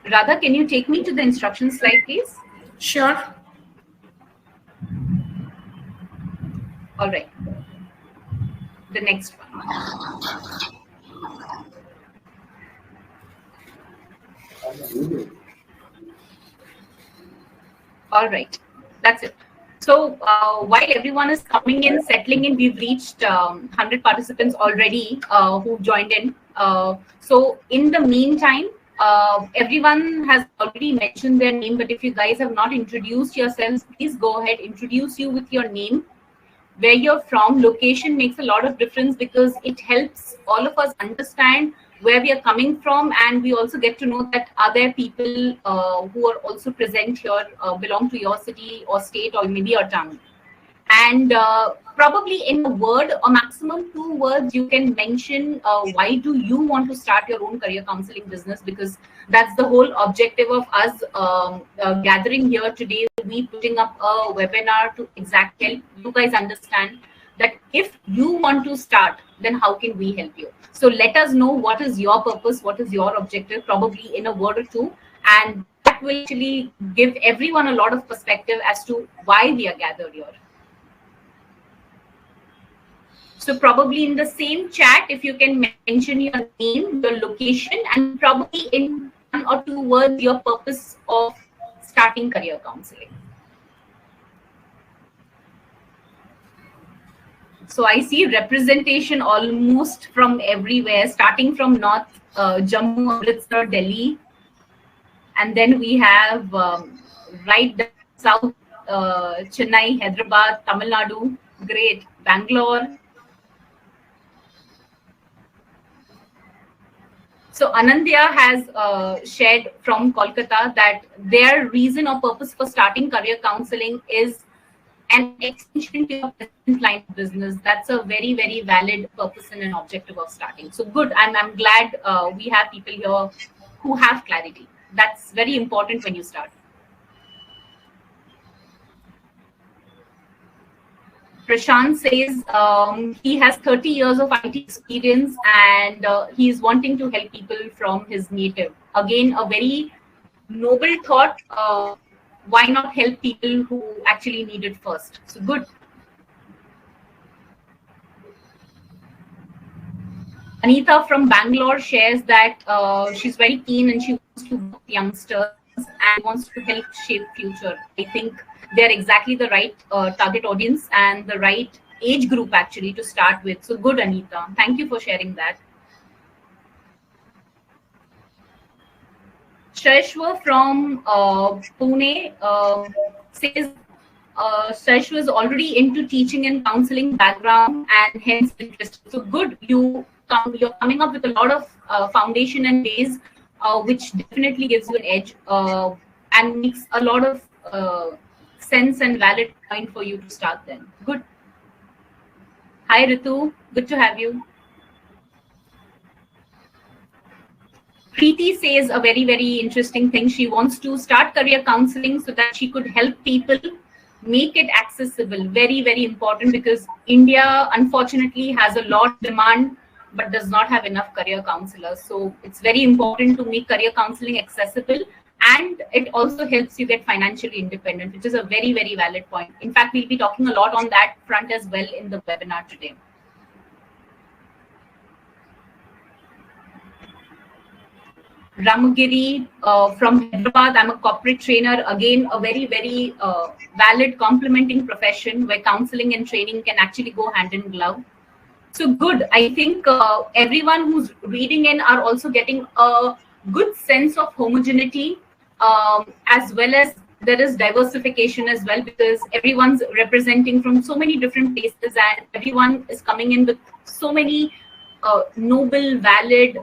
Radha, can you take me to the instruction slide, please? Sure. All right. The next one. All right. That's it. So while everyone is coming in, settling in, we've reached 100 participants already who joined in. So in the meantime, everyone has already mentioned their name, but if you guys have not introduced yourselves, please go ahead, introduce you with your name, where you're from. Location makes a lot of difference because it helps all of us understand where we are coming from, and we also get to know that are there people who are also present here, belong to your city or state or maybe your town. And probably in a word or maximum 2 words, you can mention why do you want to start your own career counseling business, because that's the whole objective of us gathering here today. We putting up a webinar to exactly help you guys understand that if you want to start, then how can we help you. So let us know what is your purpose, what is your objective, probably in a word or two, and that will actually give everyone a lot of perspective as to why we are gathered here. So probably in the same chat, if you can mention your name, your location, and probably in 1 or 2 words, your purpose of starting career counseling. So I see representation almost from everywhere, starting from North, Jammu, Amritsar, Delhi. And then we have right down south, Chennai, Hyderabad, Tamil Nadu, great, Bangalore. So Anandya has shared from Kolkata that their reason or purpose for starting career counseling is an extension to your present line of business. That's a very, very valid purpose and an objective of starting. So good. I'm glad we have people here who have clarity. That's very important when you start. Prashant says he has 30 years of IT experience and he is wanting to help people from his native. Again, a very noble thought. Why not help people who actually need it first? So good. Anita from Bangalore shares that she's very keen and she wants to work with youngsters and wants to help shape future. I think they're exactly the right target audience and the right age group actually to start with. So good, Anita. Thank you for sharing that. Shashwa from Pune says Shashwa is already into teaching and counseling background and hence interested. So good, you're coming up with a lot of foundation and base, which definitely gives you an edge and makes a lot of sense and valid point for you to start then. Good. Hi Ritu, good to have you. Preeti says a very, very interesting thing. She wants to start career counseling so that she could help people make it accessible. Very, very important because India, unfortunately, has a lot of demand but does not have enough career counselors. So it's very important to make career counseling accessible, and it also helps you get financially independent, which is a very, very valid point. In fact, we'll be talking a lot on that front as well in the webinar today. Ramagiri from Hyderabad. I'm a corporate trainer. Again, a very, very valid complementing profession where counseling and training can actually go hand in glove. So good. I think everyone who's reading in are also getting a good sense of homogeneity, as well as there is diversification as well, because everyone's representing from so many different places and everyone is coming in with so many noble, valid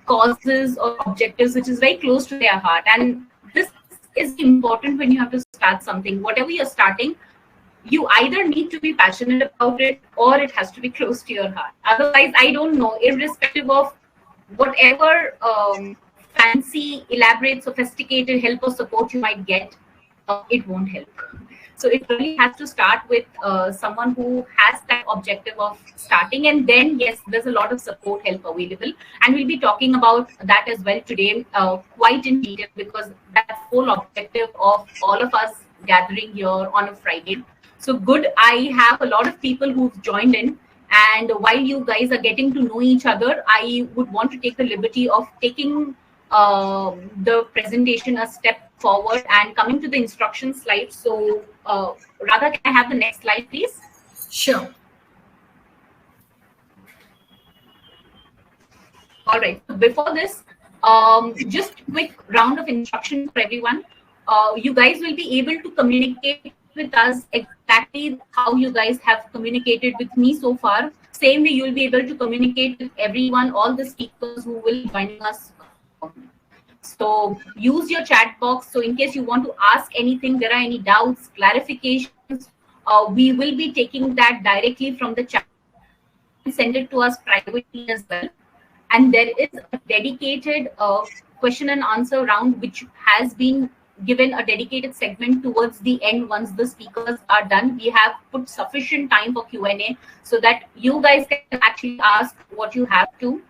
causes or objectives, which is very close to their heart. And this is important when you have to start something. Whatever you're starting, you either need to be passionate about it or it has to be close to your heart. Otherwise, I don't know, irrespective of whatever fancy, elaborate, sophisticated help or support you might get, it won't help. So it really has to start with someone who has that objective of starting, and then yes, there's a lot of support help available, and we'll be talking about that as well today, quite in detail, because that's the whole objective of all of us gathering here on a Friday. So good, I have a lot of people who've joined in, and while you guys are getting to know each other, I would want to take the liberty of taking the presentation a step forward and coming to the instruction slide. So, Radha, can I have the next slide, please? Sure. All right. So before this, just quick round of instructions for everyone. You guys will be able to communicate with us exactly how you guys have communicated with me so far. Same way, you'll be able to communicate with everyone, all the speakers who will be joining us. So use your chat box. So in case you want to ask anything, there are any doubts, clarifications, we will be taking that directly from the chat and send it to us privately as well. And there is a dedicated question and answer round, which has been given a dedicated segment towards the end. Once the speakers are done, we have put sufficient time for Q&A so that you guys can actually ask what you have to,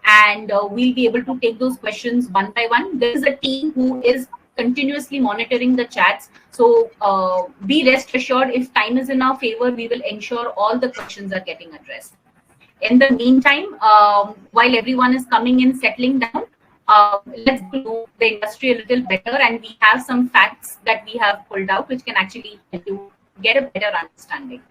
and we'll be able to take those questions one by one. There is a team who is continuously monitoring the chats, so be rest assured, if time is in our favor, we will ensure all the questions are getting addressed. In the meantime, while everyone is coming in, settling down, let's know the industry a little better, and we have some facts that we have pulled out which can actually help you get a better understanding.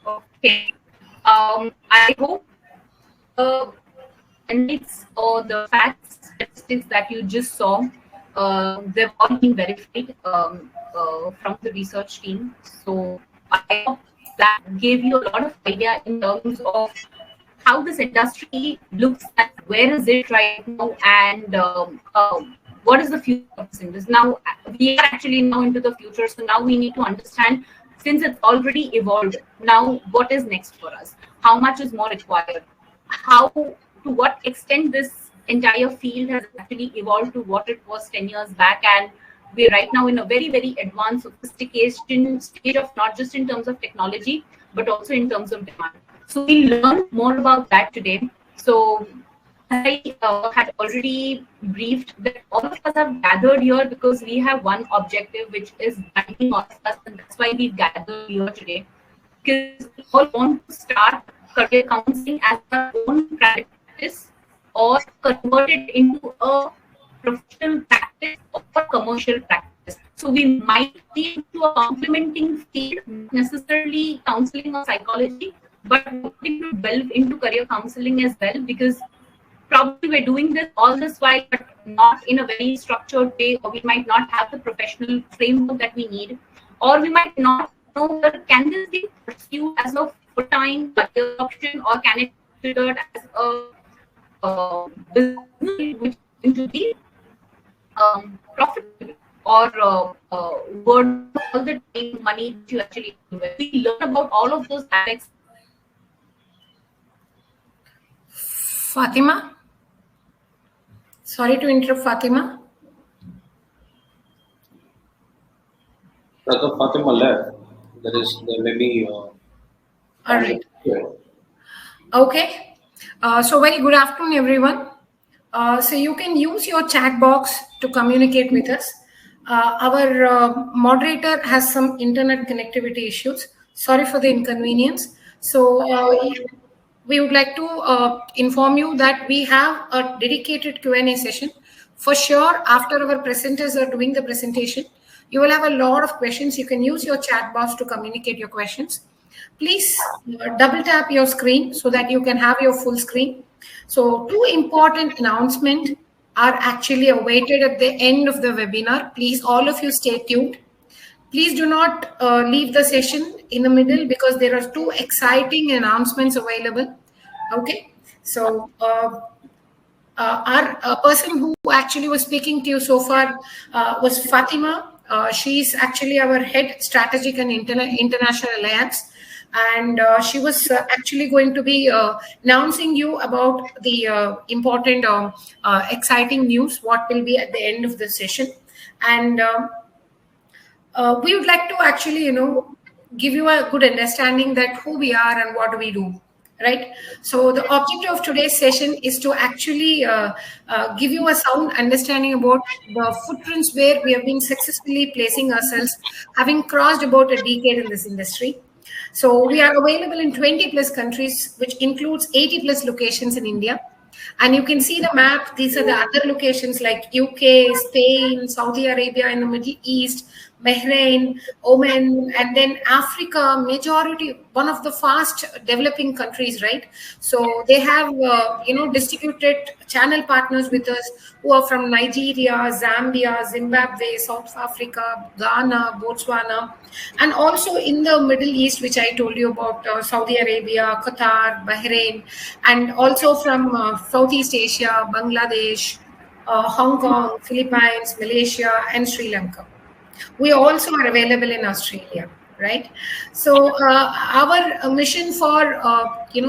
Okay. I hope it's or the facts, statistics that you just saw, they've all been verified from the research team. So I hope that gave you a lot of idea in terms of how this industry looks at, where is it right now, and what is the future of this industry. Now we are actually now into the future, so now we need to understand, since it's already evolved, now what is next for us, how much is more required, how, to what extent this entire field has actually evolved to what it was 10 years back, and we're right now in a very, very advanced sophistication stage of, not just in terms of technology but also in terms of demand. So we'll learn more about that today. So as I had already briefed, that all of us have gathered here because we have one objective, which is guiding all of us, and that's why we've gathered here today. Because we all want to start career counseling as our own practice or convert it into a professional practice or commercial practice. So we might be into a complementing field, not necessarily counseling or psychology, but wanting to delve into career counseling as well, because probably we're doing this all this while, but not in a very structured way, or we might not have the professional framework that we need, or we might not know whether can this be pursued as a full-time career option, or can it be considered as a business which is going to be profitable, or worth all the time, money that you actually invest. We learn about all of those aspects. Fatima? Sorry to interrupt, Fatima. Fatima left. There may be. All right. Okay. So very good afternoon, everyone. So you can use your chat box to communicate with us. Our moderator has some internet connectivity issues. Sorry for the inconvenience. So we would like to inform you that we have a dedicated Q&A session. For sure, after our presenters are doing the presentation, you will have a lot of questions. You can use your chat box to communicate your questions. Please double tap your screen so that you can have your full screen. So 2 important announcements are actually awaited at the end of the webinar. Please, all of you stay tuned. Please do not leave the session in the middle, because there are 2 exciting announcements available. Okay, so our person who actually was speaking to you so far was Fatima. She's actually our head strategic and international alliance. And she was actually going to be announcing you about the important, exciting news, what will be at the end of the session. And we would like to actually, give you a good understanding that who we are and what do we do, right? So the objective of today's session is to actually give you a sound understanding about the footprints where we have been successfully placing ourselves, having crossed about a decade in this industry. So we are available in 20 plus countries, which includes 80 plus locations in India. And you can see the map. These are the other locations like UK, Spain, Saudi Arabia in the Middle East, Bahrain, Oman, and then Africa, majority, one of the fast developing countries, right? So they have, distributed channel partners with us who are from Nigeria, Zambia, Zimbabwe, South Africa, Ghana, Botswana, and also in the Middle East, which I told you about, Saudi Arabia, Qatar, Bahrain, and also from Southeast Asia, Bangladesh, Hong Kong, Philippines, Malaysia, and Sri Lanka. We also are available in Australia, right? So our mission for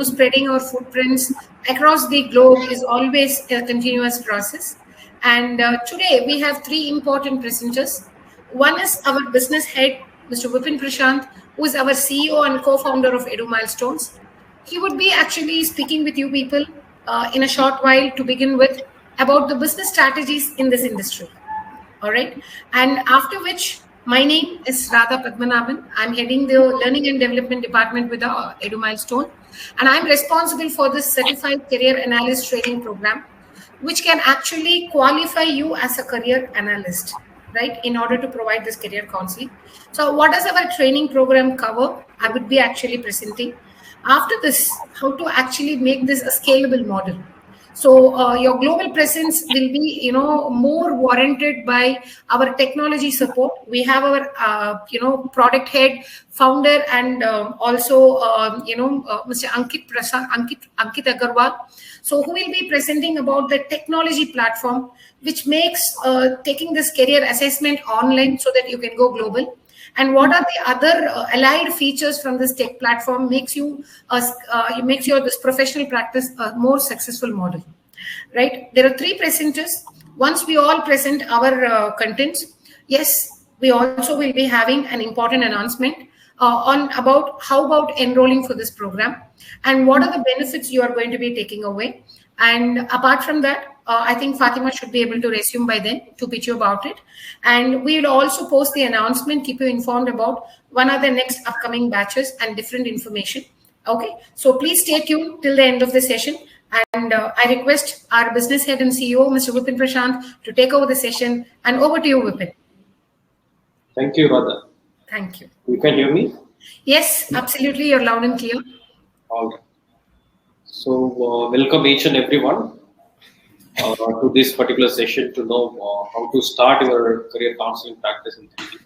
spreading our footprints across the globe is always a continuous process. And today we have 3 important presenters. One is our business head, Mr. Vipin Prashant, who is our CEO and co-founder of EduMilestones. He would be actually speaking with you people in a short while to begin with about the business strategies in this industry. All right. And after which, my name is Radha Padmanabhan. I'm heading the Learning and Development Department with the EduMilestone. And I'm responsible for this Certified Career Analyst Training Program, which can actually qualify you as a career analyst, right, in order to provide this career counseling. So what does our training program cover? I would be actually presenting. After this, how to actually make this a scalable model. So your global presence will be, more warranted by our technology support. We have our, product head, founder, and also, Mr. Ankit Agarwal. So who will be presenting about the technology platform, which makes taking this career assessment online so that you can go global. And what are the other allied features from this tech platform makes you this professional practice a more successful model, right? There are 3 presenters. Once we all present our contents, yes, we also will be having an important announcement on about how about enrolling for this program and what are the benefits you are going to be taking away. And apart from that, I think Fatima should be able to resume by then to pitch you about it. And we will also post the announcement, keep you informed about one of the next upcoming batches and different information. Okay, so please stay tuned till the end of the session. And I request our business head and CEO, Mr. Vipin Prashant, to take over the session. And over to you, Vipin. Thank you, Radha. Thank you. You can hear me? Yes, absolutely. You're loud and clear. All right. So, welcome each and everyone to this particular session to know how to start your career counseling practice in 3D.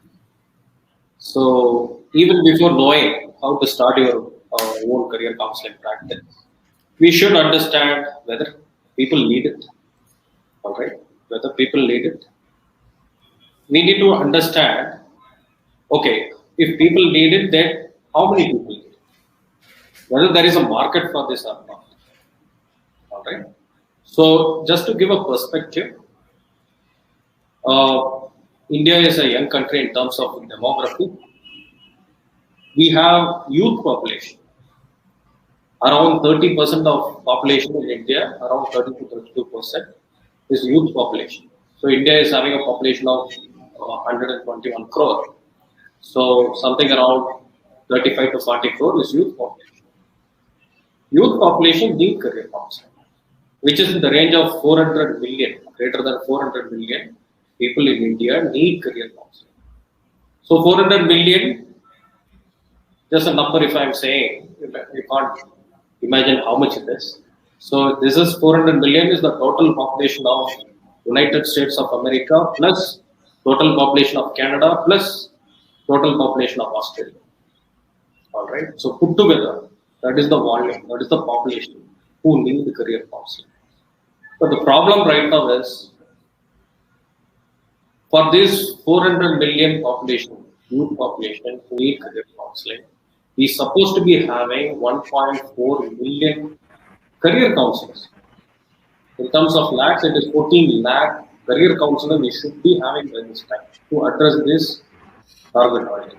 So, even before knowing how to start your own career counseling practice, we should understand whether people need it. All right, whether people need it. We need to understand, okay, if people need it, then how many people need it? Whether there is a market for this or not. All right. So, just to give a perspective, India is a young country in terms of demography. We have youth population. Around 30% of population in India, around 30 to 32% is youth population. So India is having a population of 121 crore. So something around 35 to 40 crore is youth population. Youth population need career counseling, which is in the range of 400 million, greater than 400 million people in India need career counseling. So 400 million, just a number if I'm saying, you can't imagine how much it is. So this is 400 million is the total population of United States of America plus total population of Canada plus total population of Australia. All right. So put together, that is the volume, that is the population who need career counseling. But the problem right now is for this 400 million population, youth population who need career counseling, we are supposed to be having 1.4 million career counselors. In terms of lakhs, it is 14 lakh career counselors we should be having by this time to address this target audience.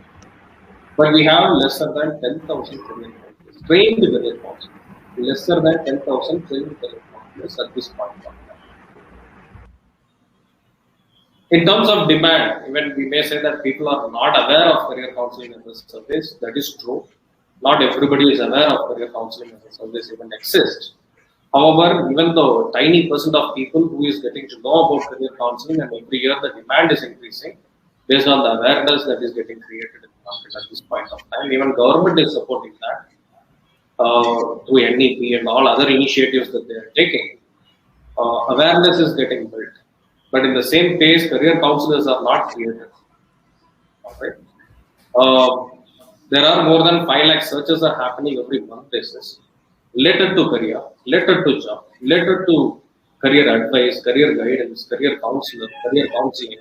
But we have lesser than 10,000 career counselors, trained career counselors. Lesser than 10,000 trained career counselors at this point of time. In terms of demand, even we may say that people are not aware of career counseling as a service. That is true. Not everybody is aware of career counseling as a service even exists. However, even though tiny percent of people who is getting to know about career counseling, and every year the demand is increasing based on the awareness that is getting created in the market at this point of time. Even government is supporting that through NEP and all other initiatives that they are taking. Awareness is getting built. But in the same pace, career counselors are not created. Okay. There are more than 5 lakh searches are happening every month basis. Related to career, related to job, related to career advice, career guidance, career counselor, career counseling.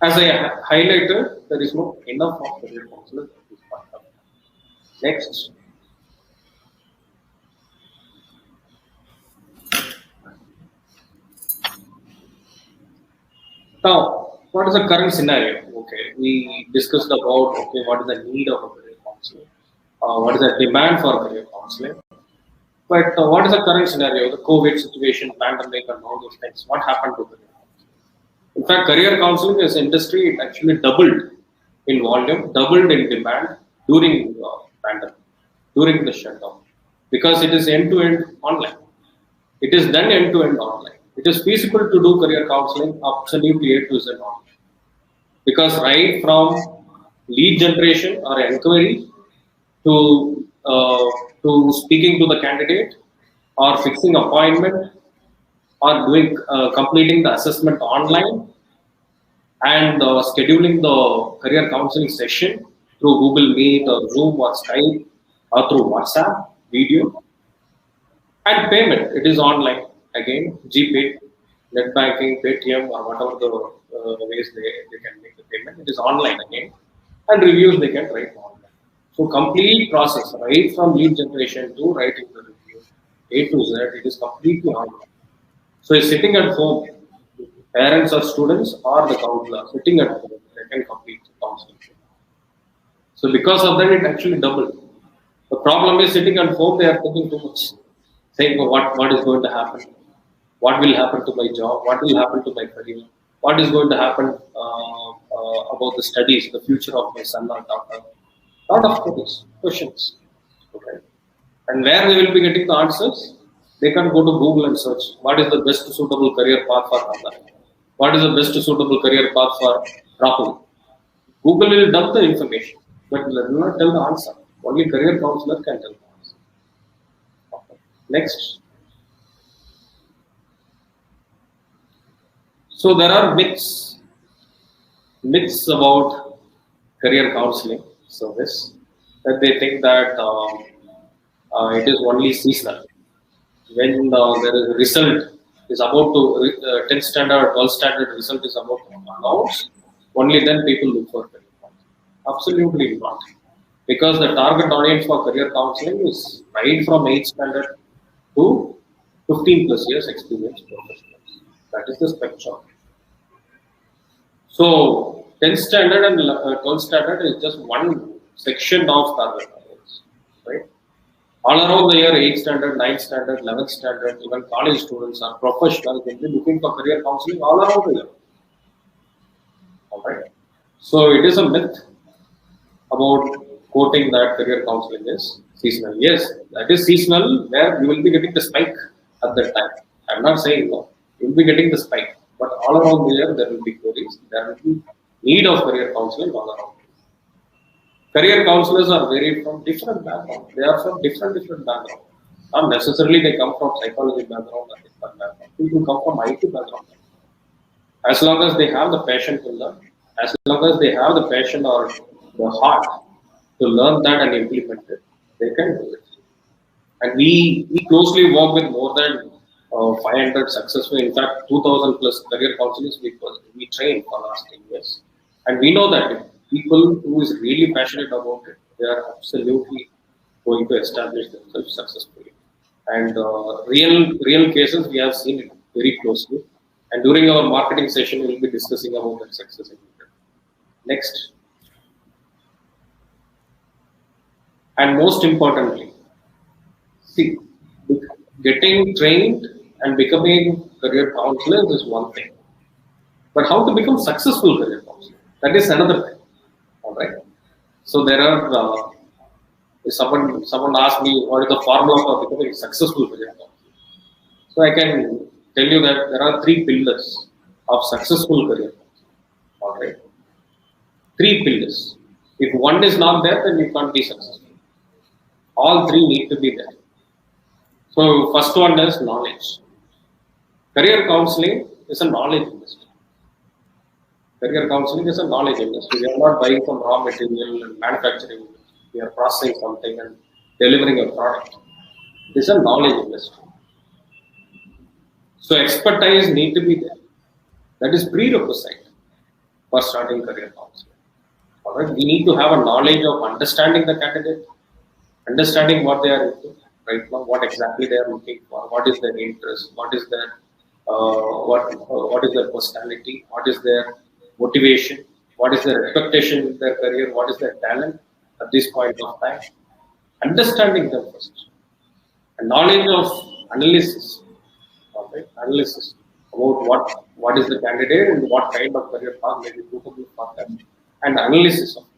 As I highlighted, there is no enough of career counselors at this point of time. Next. Now, what is the current scenario? Okay, we discussed about what is the need of a career counseling, what is the demand for career counseling. But what is the current scenario? The COVID situation, pandemic, and all those things. What happened to career counseling? In fact, career counseling as industry it actually doubled in volume, doubled in demand during the pandemic, during the shutdown, because it is end-to-end online. It is done end-to-end online. It is feasible to do career counseling absolutely A to Z online. Because right from lead generation or inquiry to speaking to the candidate or fixing appointment or doing completing the assessment online and scheduling the career counseling session through Google Meet or Zoom or Skype or through WhatsApp video and payment. It is online. Again, GPay, net banking, Paytm, or whatever the ways they can make the payment. It is online again. And reviews they can write online. So complete process, right from lead generation to writing the review, A to Z, it is completely online. So it's sitting at home, parents or students or the counselor sitting at home, they can complete the counseling. So because of that, it actually doubled. The problem is sitting at home, they are thinking too much, saying what is going to happen, what will happen to my job, what will happen to my career, what is going to happen about the studies, the future of my son or daughter. Lot of questions. Okay. And where they will be getting the answers, they can go to Google and search what is the best suitable career path for Nanda, what is the best suitable career path for Rahul. Google will dump the information, but will not tell the answer. Only career counselor can tell the answer. Okay. Next. So there are myths about career counseling service, that they think that it is only seasonal. When there is a result is about to 10th standard or 12th standard result is about to announce, only then people look for career counseling. Absolutely not. Because the target audience for career counseling is right from 8th standard to 15 plus years experience professionals. That is the spectrum. So 10th standard and 12th standard is just one section of target audience, right? All around the year, 8th standard, 9th standard, 11th standard, even college students are professionals, they will be looking for career counseling all around the year. Alright. So it is a myth about quoting that career counseling is seasonal. Yes, that is seasonal, where you will be getting the spike at that time. I'm not saying no. You will be getting the spike. But all around the year, there will be queries. There will be need of career counseling all around. Career counselors are very from different backgrounds. They are from different backgrounds. Not necessarily they come from psychology background or different background. People come from IT background. As long as they have the passion to learn, as long as they have the passion or the heart to learn that and implement it, they can do it. And we closely work with more than 500 successful, in fact, 2,000 plus career counselors we train for the last 10 years. And we know that people who is really passionate about it, they are absolutely going to establish themselves successfully. And real cases, we have seen it very closely. And during our marketing session, we will be discussing about that success. Next. And most importantly, see, getting trained and becoming career counselors is one thing. But how to become successful career counselor? That is another thing. All right. So there are. Someone asked me what is the formula for becoming successful career counselor. So I can tell you that there are 3 pillars of successful career counselor. All right. 3 pillars. If one is not there, then you can't be successful. All 3 need to be there. So first one is knowledge. Career counseling is a knowledge industry. Career counseling is a knowledge industry. We are not buying some raw material and manufacturing. We are processing something and delivering a product. It is a knowledge industry. So expertise need to be there. That is prerequisite for starting career counseling. All right. We need to have a knowledge of understanding the candidate, understanding what they are into right now, what exactly they are looking for, what is their interest, what is their what is their personality, what is their motivation, what is their expectation in their career, what is their talent at this point of time. Understanding them first. And knowledge of analysis. Okay? Analysis about what is the candidate and what kind of career path may be suitable for them. And analysis of it.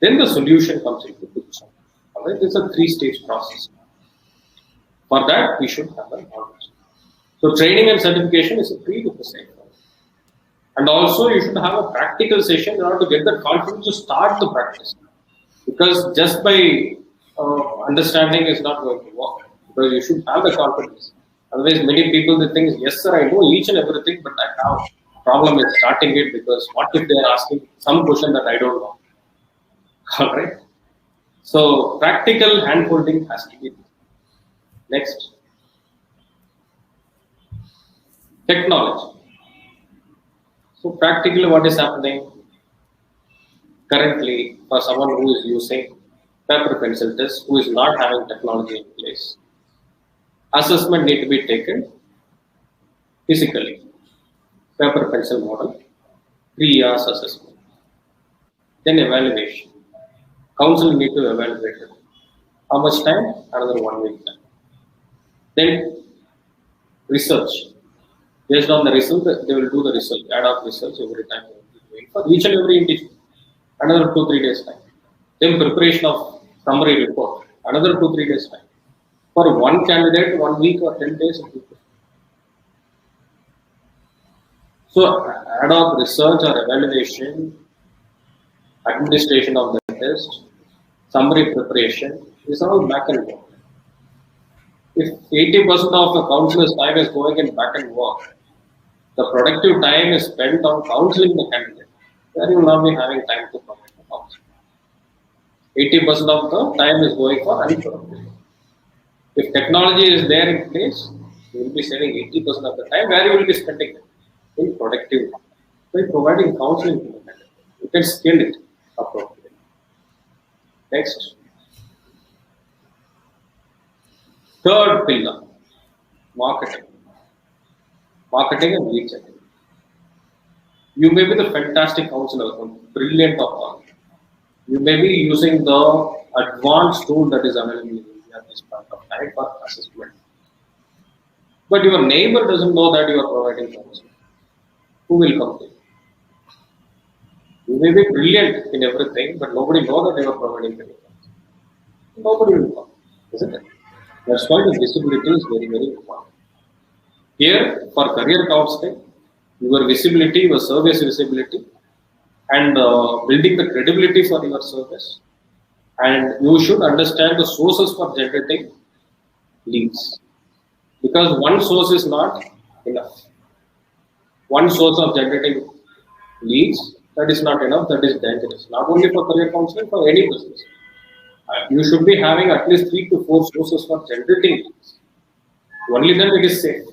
Then the solution comes into picture. Alright, it's a 3-stage process. For that, we should have a knowledge. So training and certification is a prerequisite. And also, you should have a practical session in order to get the confidence to start the practice. Because just by understanding is not going to work. Because you should have the confidence. Otherwise, many people they think, yes, sir, I know each and everything, but I have a problem with starting it because what if they are asking some question that I don't know? All right. So practical hand-holding has to be there. Next. Technology. So practically what is happening currently for someone who is using paper pencil test, who is not having technology in place, assessment need to be taken physically. Paper pencil model, 3 years assessment. Then evaluation. Council need to evaluate it. How much time? Another 1 week time. Then research. Based on the result, they will do the research, ad hoc research every time for each and every individual. Another 2-3 days time. Then preparation of summary report. Another 2-3 days time. For one candidate, 1 week or 10 days. So ad hoc research or evaluation, administration of the test, summary preparation is all back and work. If 80% of the counselor's time is going in back and work, the productive time is spent on counseling the candidate. There you will not be having time to provide the counseling. 80% of the time is going for unproductive. If technology is there in place, you will be saving 80% of the time where you will be spending it in productive by providing counseling to the candidate. You can scale it appropriately. Next. Third pillar, marketing. Marketing and lead generation. You may be the fantastic counselor, brilliant of all. You may be using the advanced tool that is available in India at this point of time for assessment. But your neighbor doesn't know that you are providing counseling. Who will come to you? You may be brilliant in everything, but nobody knows that you are providing counseling. Nobody will come, isn't it? That's why the visibility is very, very important. Here, for career counseling, your visibility, your service visibility, and building the credibility for your service. And you should understand the sources for generating leads. Because one source is not enough. One source of generating leads, that is not enough, that is dangerous. Not only for career counseling, for any business. You should be having at least 3 to 4 sources for generating leads. Only then it is safe.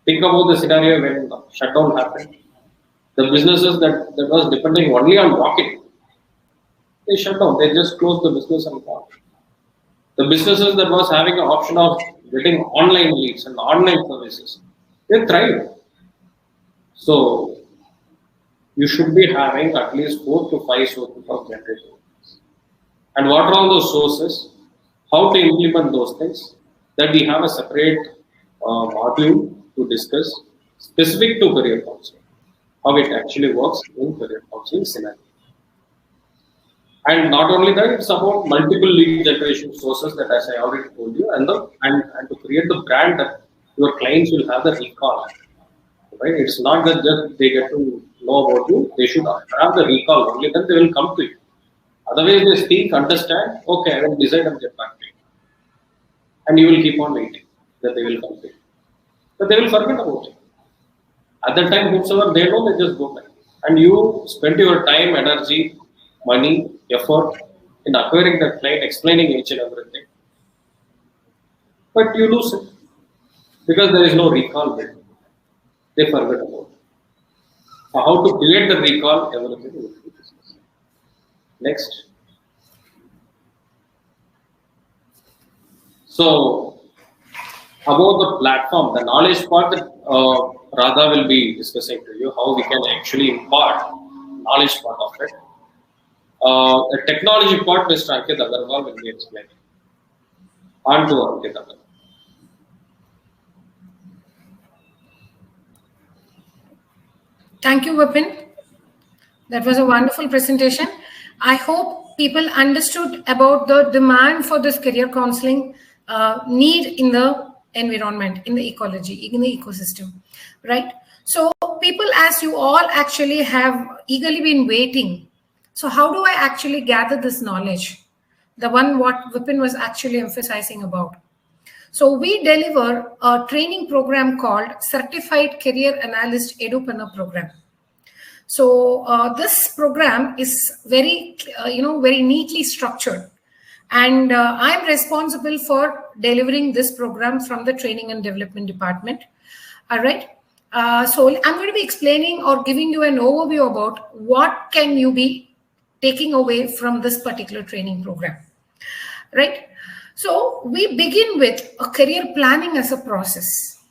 Think about the scenario when the shutdown happened. The businesses that was depending only on walk-in, they shut down. They just closed the business and gone. The businesses that was having an option of getting online leads and online services, they thrived. So you should be having at least 4 to 5 sources of generating. And what are all those sources? How to implement those things? That we have a separate module to discuss specific to career counseling. How it actually works in career counseling scenario. And not only that, it's about multiple lead generation sources that, as I already told you, and to create the brand that your clients will have the recall. Right? It's not that just they get to know about you, they should have the recall, only then they will come to you. Otherwise, they speak, understand, okay, I will decide and get back to you. And you will keep on waiting that they will come to you. But they will forget about it. At that time, whosoever they know, they just go back. And you spend your time, energy, money, effort in acquiring that client, explaining each and everything. But you lose it. Because there is no recall built. They forget about it. So how to create the recall, everything will be discussed. Next. So, about the platform, the knowledge part that Radha will be discussing to you, how we can actually impart knowledge part of it. The technology part, Mr. Ankit Agarwal will be explaining. On to Ankit Agarwal. Thank you, Vipin. That was a wonderful presentation. I hope people understood about the demand for this career counseling need in the environment, in the ecology, in the ecosystem, right? So people, as you all actually have eagerly been waiting. So how do I actually gather this knowledge? The one what Vipin was actually emphasizing about. So we deliver a training program called Certified Career Analyst Edupreneur Program. So this program is very, very neatly structured. And I'm responsible for delivering this program from the Training and Development Department. All right. So I'm going to be explaining or giving you an overview about what can you be taking away from this particular training program. Right. So we begin with a career planning as a process.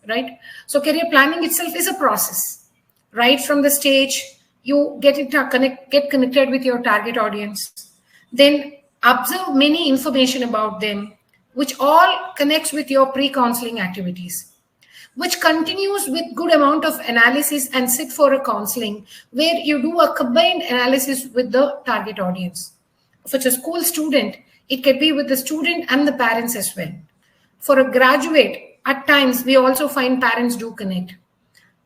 Right. So career planning itself is a process. Right from the stage, you get connected with your target audience. Then observe many information about them, which all connects with your pre-counseling activities, which continues with good amount of analysis and sit for a counseling where you do a combined analysis with the target audience. If it's a school student, it can be with the student and the parents as well. For a graduate, at times we also find parents do connect.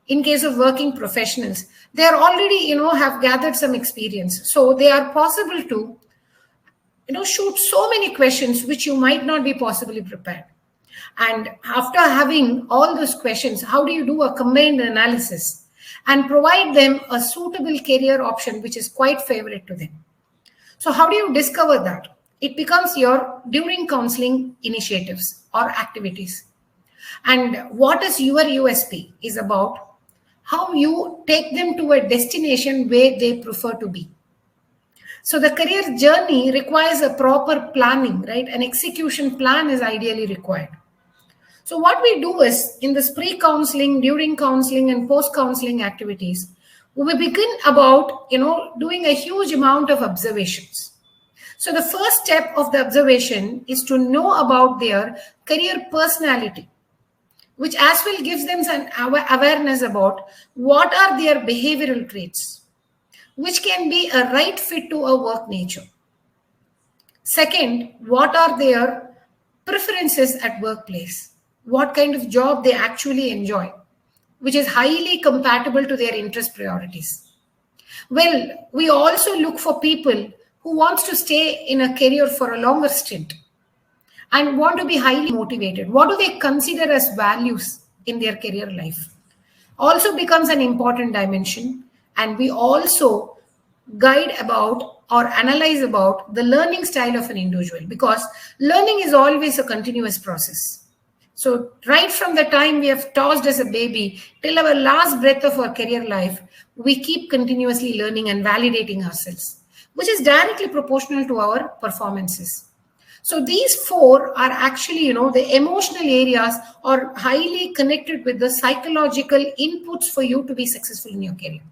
In case of working professionals, they are already, have gathered some experience. So they are possible to, shoot so many questions which you might not be possibly prepared. And after having all those questions, how do you do a combined analysis and provide them a suitable career option which is quite favorite to them? So how do you discover that? It becomes your during counseling initiatives or activities. And what is your USP is about how you take them to a destination where they prefer to be. So the career journey requires a proper planning, right? An execution plan is ideally required. So what we do is in this pre-counseling, during counseling and post-counseling activities, we begin about, doing a huge amount of observations. So the first step of the observation is to know about their career personality, which as well gives them some awareness about what are their behavioral traits, which can be a right fit to a work nature. Second, what are their preferences at workplace? What kind of job they actually enjoy, which is highly compatible to their interest priorities. Well, we also look for people who wants to stay in a career for a longer stint and want to be highly motivated. What do they consider as values in their career life? Also becomes an important dimension. And we also guide about or analyze about the learning style of an individual, because learning is always a continuous process. So right from the time we have tossed as a baby till our last breath of our career life, we keep continuously learning and validating ourselves, which is directly proportional to our performances. So these four are actually, the emotional areas are highly connected with the psychological inputs for you to be successful in your career.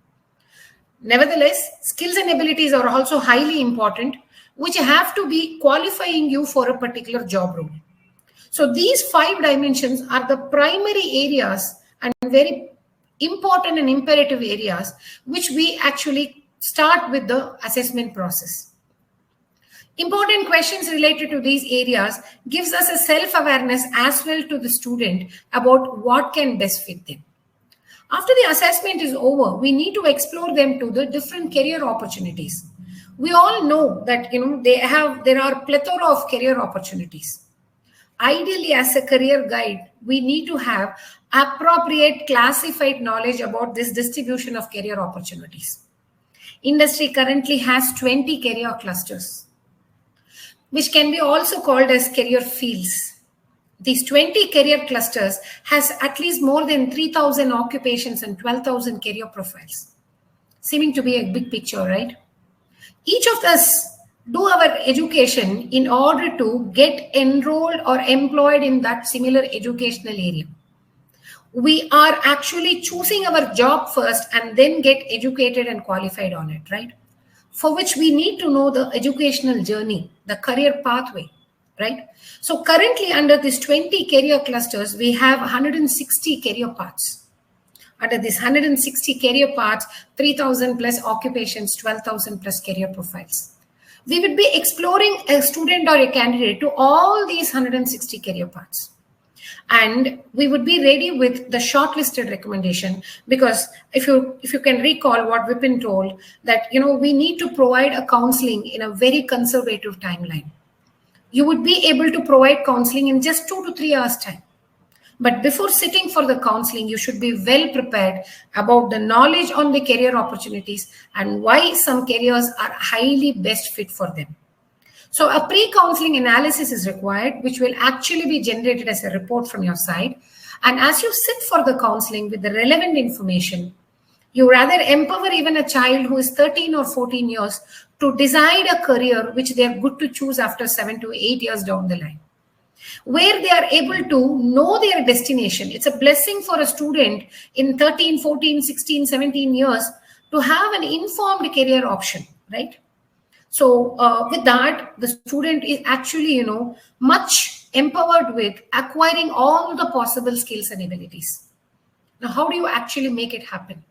Nevertheless, skills and abilities are also highly important, which have to be qualifying you for a particular job role. So these 5 dimensions are the primary areas and very important and imperative areas which we actually start with the assessment process. Important questions related to these areas gives us a self-awareness as well to the student about what can best fit them. After the assessment is over, we need to explore them to the different career opportunities. We all know that there are plethora of career opportunities. Ideally, as a career guide, we need to have appropriate classified knowledge about this distribution of career opportunities. Industry currently has 20 career clusters, which can be also called as career fields. These 20 career clusters has at least more than 3,000 occupations and 12,000 career profiles, seeming to be a big picture, right? Each of us do our education in order to get enrolled or employed in that similar educational area. We are actually choosing our job first and then get educated and qualified on it, right? For which we need to know the educational journey, the career pathway, right? So currently under these 20 career clusters, we have 160 career paths. Under these 160 career paths, 3,000 plus occupations, 12,000 plus career profiles. We would be exploring a student or a candidate to all these 160 career paths. And we would be ready with the shortlisted recommendation, because if you can recall what Vipin told, that we need to provide a counseling in a very conservative timeline. You would be able to provide counseling in just 2 to 3 hours time. But before sitting for the counseling, you should be well prepared about the knowledge on the career opportunities and why some careers are highly best fit for them. So a pre-counseling analysis is required, which will actually be generated as a report from your side. And as you sit for the counseling with the relevant information, you rather empower even a child who is 13 or 14 years to decide a career which they are good to choose after 7 to 8 years down the line, where they are able to know their destination. It's a blessing for a student in 13, 14, 16, 17 years to have an informed career option, right? So with that, the student is actually, much empowered with acquiring all the possible skills and abilities. Now, how do you actually make it happen?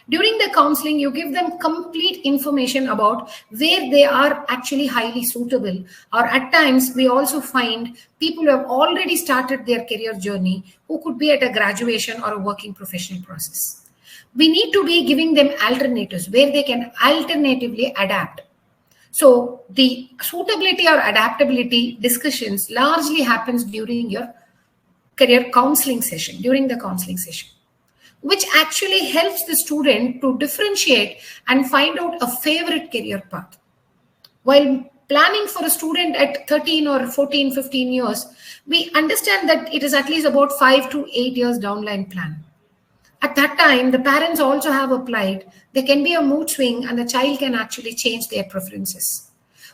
During the counseling, you give them complete information about where they are actually highly suitable. Or at times, we also find people who have already started their career journey who could be at a graduation or a working professional process. We need to be giving them alternatives where they can alternatively adapt. So the suitability or adaptability discussions largely happens during your career counseling session, during the counseling session, which actually helps the student to differentiate and find out a favorite career path. While planning for a student at 13 or 14, 15 years, we understand that it is at least about 5 to 8 years downline plan. At that time, the parents also have applied. There can be a mood swing and the child can actually change their preferences.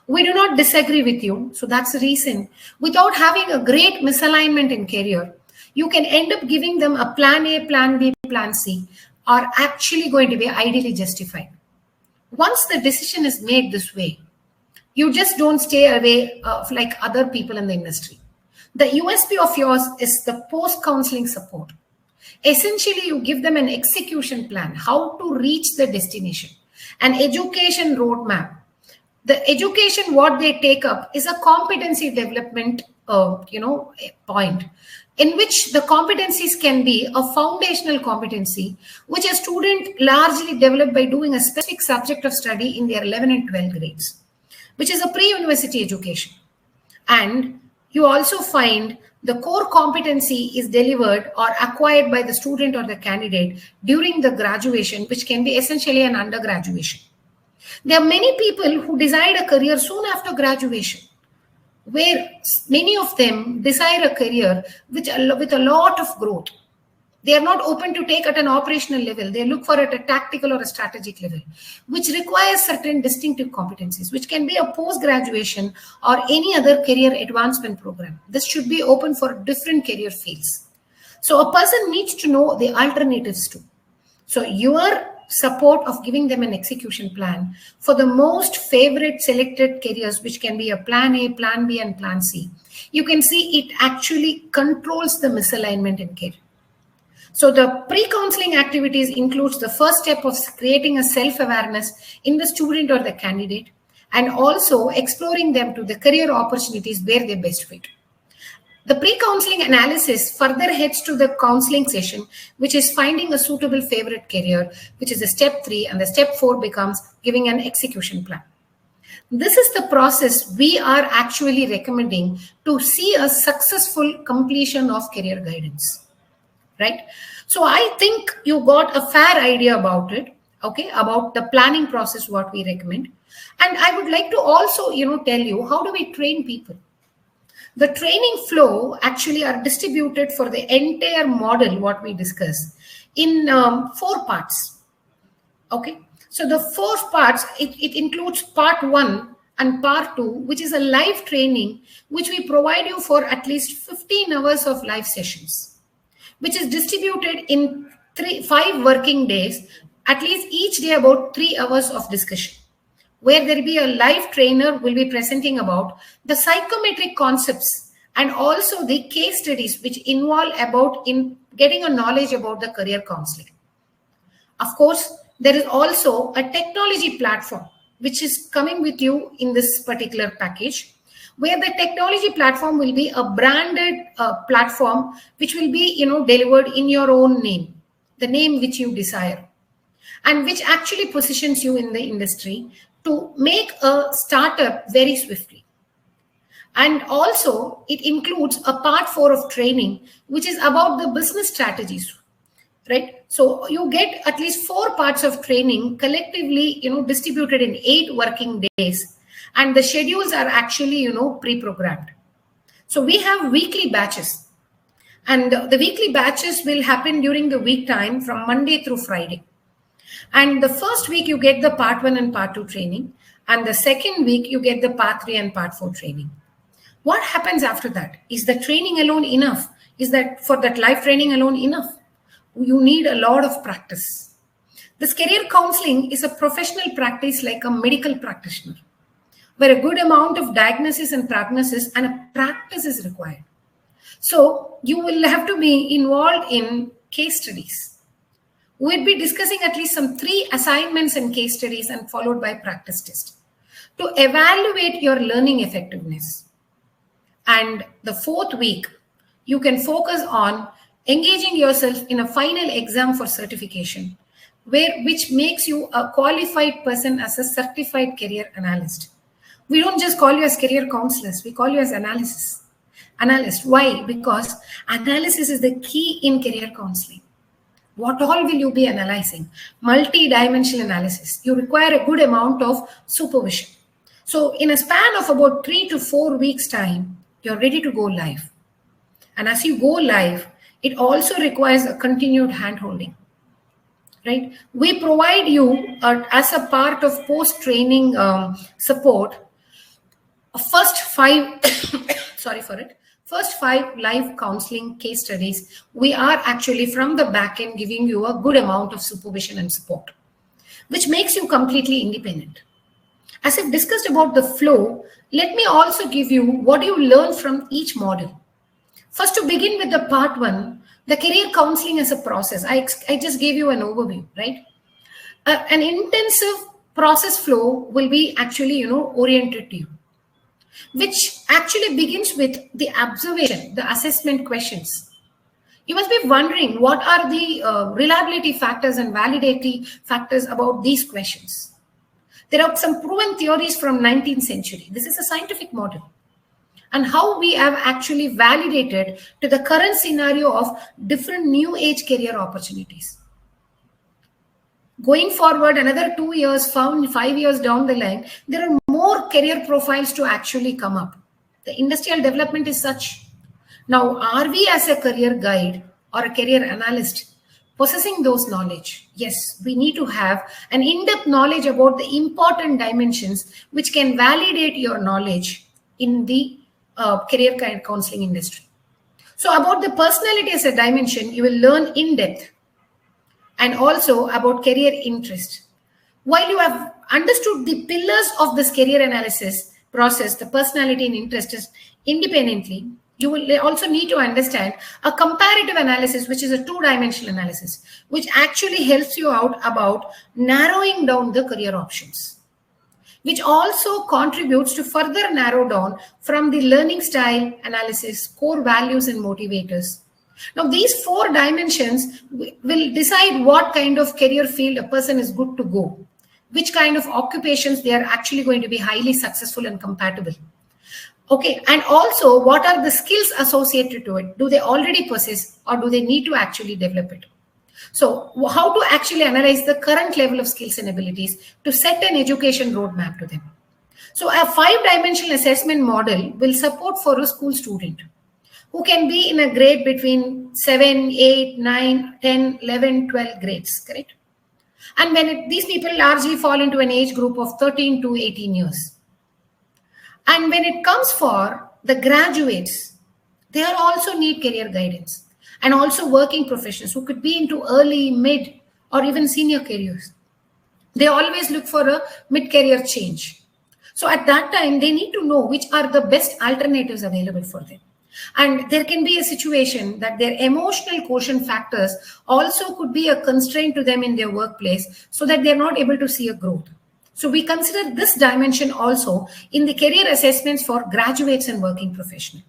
We do not disagree with you. So that's the reason. Without having a great misalignment in career, you can end up giving them a plan A, plan B, plan C are actually going to be ideally justified. Once the decision is made this way, you just don't stay away like other people in the industry. The USP of yours is the post-counseling support. Essentially, you give them an execution plan, how to reach the destination, an education roadmap. The education, what they take up is a competency development, point in which the competencies can be a foundational competency, which a student largely developed by doing a specific subject of study in their 11 and 12 grades, which is a pre-university education. And you also find the core competency is delivered or acquired by the student or the candidate during the graduation, which can be essentially an undergraduation. There are many people who decide a career soon after graduation, where many of them desire a career with a lot of growth. They are not open to take at an operational level. They look for it at a tactical or a strategic level, which requires certain distinctive competencies, which can be a post-graduation or any other career advancement program. This should be open for different career fields. So a person needs to know the alternatives too. So your support of giving them an execution plan for the most favorite selected careers, which can be a plan A, plan B, and plan C, you can see it actually controls the misalignment in career. So the pre-counseling activities includes the first step of creating a self-awareness in the student or the candidate, and also exploring them to the career opportunities where they best fit. The pre-counseling analysis further heads to the counseling session, which is finding a suitable favorite career, which is the step 3, and the step 4 becomes giving an execution plan. This is the process we are actually recommending to see a successful completion of career guidance. Right? So I think you got a fair idea about it, okay, about the planning process, what we recommend. And I would like to also, tell you, how do we train people? The training flow actually are distributed for the entire model, what we discuss, in 4 parts. Okay. So the 4 parts, it includes part 1 and part 2, which is a live training, which we provide you for at least 15 hours of live sessions, which is distributed in 5 working days, at least each day about 3 hours of discussion, where there will be a live trainer will be presenting about the psychometric concepts and also the case studies which involve about in getting a knowledge about the career counseling. Of course, there is also a technology platform which is coming with you in this particular package, where the technology platform will be a branded platform which will be delivered in your own name, the name which you desire, and which actually positions you in the industry to make a startup very swiftly. And also it includes a part 4 of training, which is about the business strategies, right? So you get at least 4 parts of training collectively distributed in 8 working days. And the schedules are actually, pre-programmed. So we have weekly batches. And the weekly batches will happen during the week time from Monday through Friday. And the first week you get the part 1 and part 2 training. And the second week you get the part 3 and part 4 training. What happens after that? Is the training alone enough? Is that for that live training alone enough? You need a lot of practice. This career counseling is a professional practice like a medical practitioner. where a good amount of diagnosis and prognosis and a practice is required. So you will have to be involved in case studies. We'll be discussing at least some 3 assignments and case studies and followed by practice test to evaluate your learning effectiveness. And the 4th week, you can focus on engaging yourself in a final exam for certification, which makes you a qualified person as a certified career analyst. We don't just call you as career counselors, we call you as analyst. Why? Because analysis is the key in career counseling. What all will you be analyzing? Multi-dimensional analysis. You require a good amount of supervision. So in a span of about 3 to 4 weeks time, you're ready to go live. And as you go live, it also requires a continued hand-holding, right? We provide you as a part of post-training support, first 5 live counseling case studies. We are actually from the back end giving you a good amount of supervision and support, which makes you completely independent. As I've discussed about the flow, let me also give you what you learn from each module. First, to begin with the part 1, the career counseling as a process. I just gave you an overview, right? An intensive process flow will be actually, oriented to you, which actually begins with the observation, the assessment questions. You must be wondering, what are the reliability factors and validity factors about these questions? There are some proven theories from 19th century. This is a scientific model. And how we have actually validated to the current scenario of different new age career opportunities. Going forward, another 2 years, 5 years down the line, there are more career profiles to actually come up. The industrial development is such. Now, are we as a career guide or a career analyst possessing those knowledge? Yes, we need to have an in-depth knowledge about the important dimensions which can validate your knowledge in the career counseling industry. So about the personality as a dimension, you will learn in depth, and also about career interest. While you have understood the pillars of this career analysis process, the personality and interest independently, you will also need to understand a comparative analysis, which is a 2-dimensional analysis, which actually helps you out about narrowing down the career options, which also contributes to further narrow down from the learning style analysis, core values and motivators. Now, these 4 dimensions will decide what kind of career field a person is good to go, which kind of occupations they are actually going to be highly successful and compatible. Okay, and also what are the skills associated to it? Do they already possess or do they need to actually develop it? So how to actually analyze the current level of skills and abilities to set an education roadmap to them. So a 5-dimensional assessment model will support for a school student who can be in a grade between 7, 8, 9, 10, 11, 12 grades, correct? And when these people largely fall into an age group of 13 to 18 years. And when it comes for the graduates, they are also need career guidance, and also working professionals who could be into early, mid, or even senior careers. They always look for a mid-career change. So at that time, they need to know which are the best alternatives available for them. And there can be a situation that their emotional quotient factors also could be a constraint to them in their workplace, so that they're not able to see a growth. So we consider this dimension also in the career assessments for graduates and working professionals.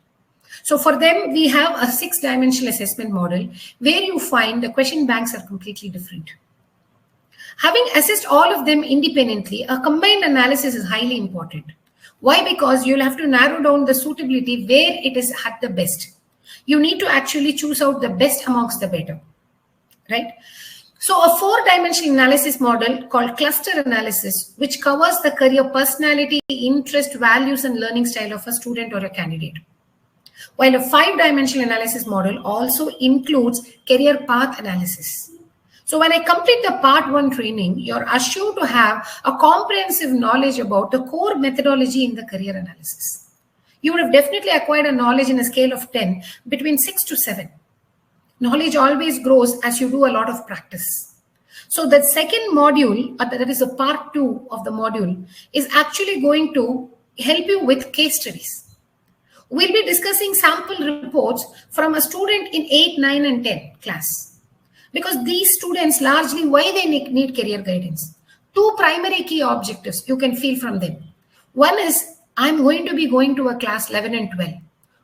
So for them, we have a 6-dimensional assessment model where you find the question banks are completely different. Having assessed all of them independently, a combined analysis is highly important. Why? Because you'll have to narrow down the suitability where it is at the best. You need to actually choose out the best amongst the better, right? So a 4-dimensional analysis model called cluster analysis, which covers the career personality, interest, values, and learning style of a student or a candidate. While a 5-dimensional analysis model also includes career path analysis. So when I complete the part 1 training, you're assured to have a comprehensive knowledge about the core methodology in the career analysis. You would have definitely acquired a knowledge in a scale of 10 between 6 to 7. Knowledge always grows as you do a lot of practice. So the second module, that is a part 2 of the module, is actually going to help you with case studies. We'll be discussing sample reports from a student in 8, 9, and 10 class. Because these students largely, why they need career guidance? Two primary key objectives you can feel from them. One is, I'm going to be going to a class 11 and 12,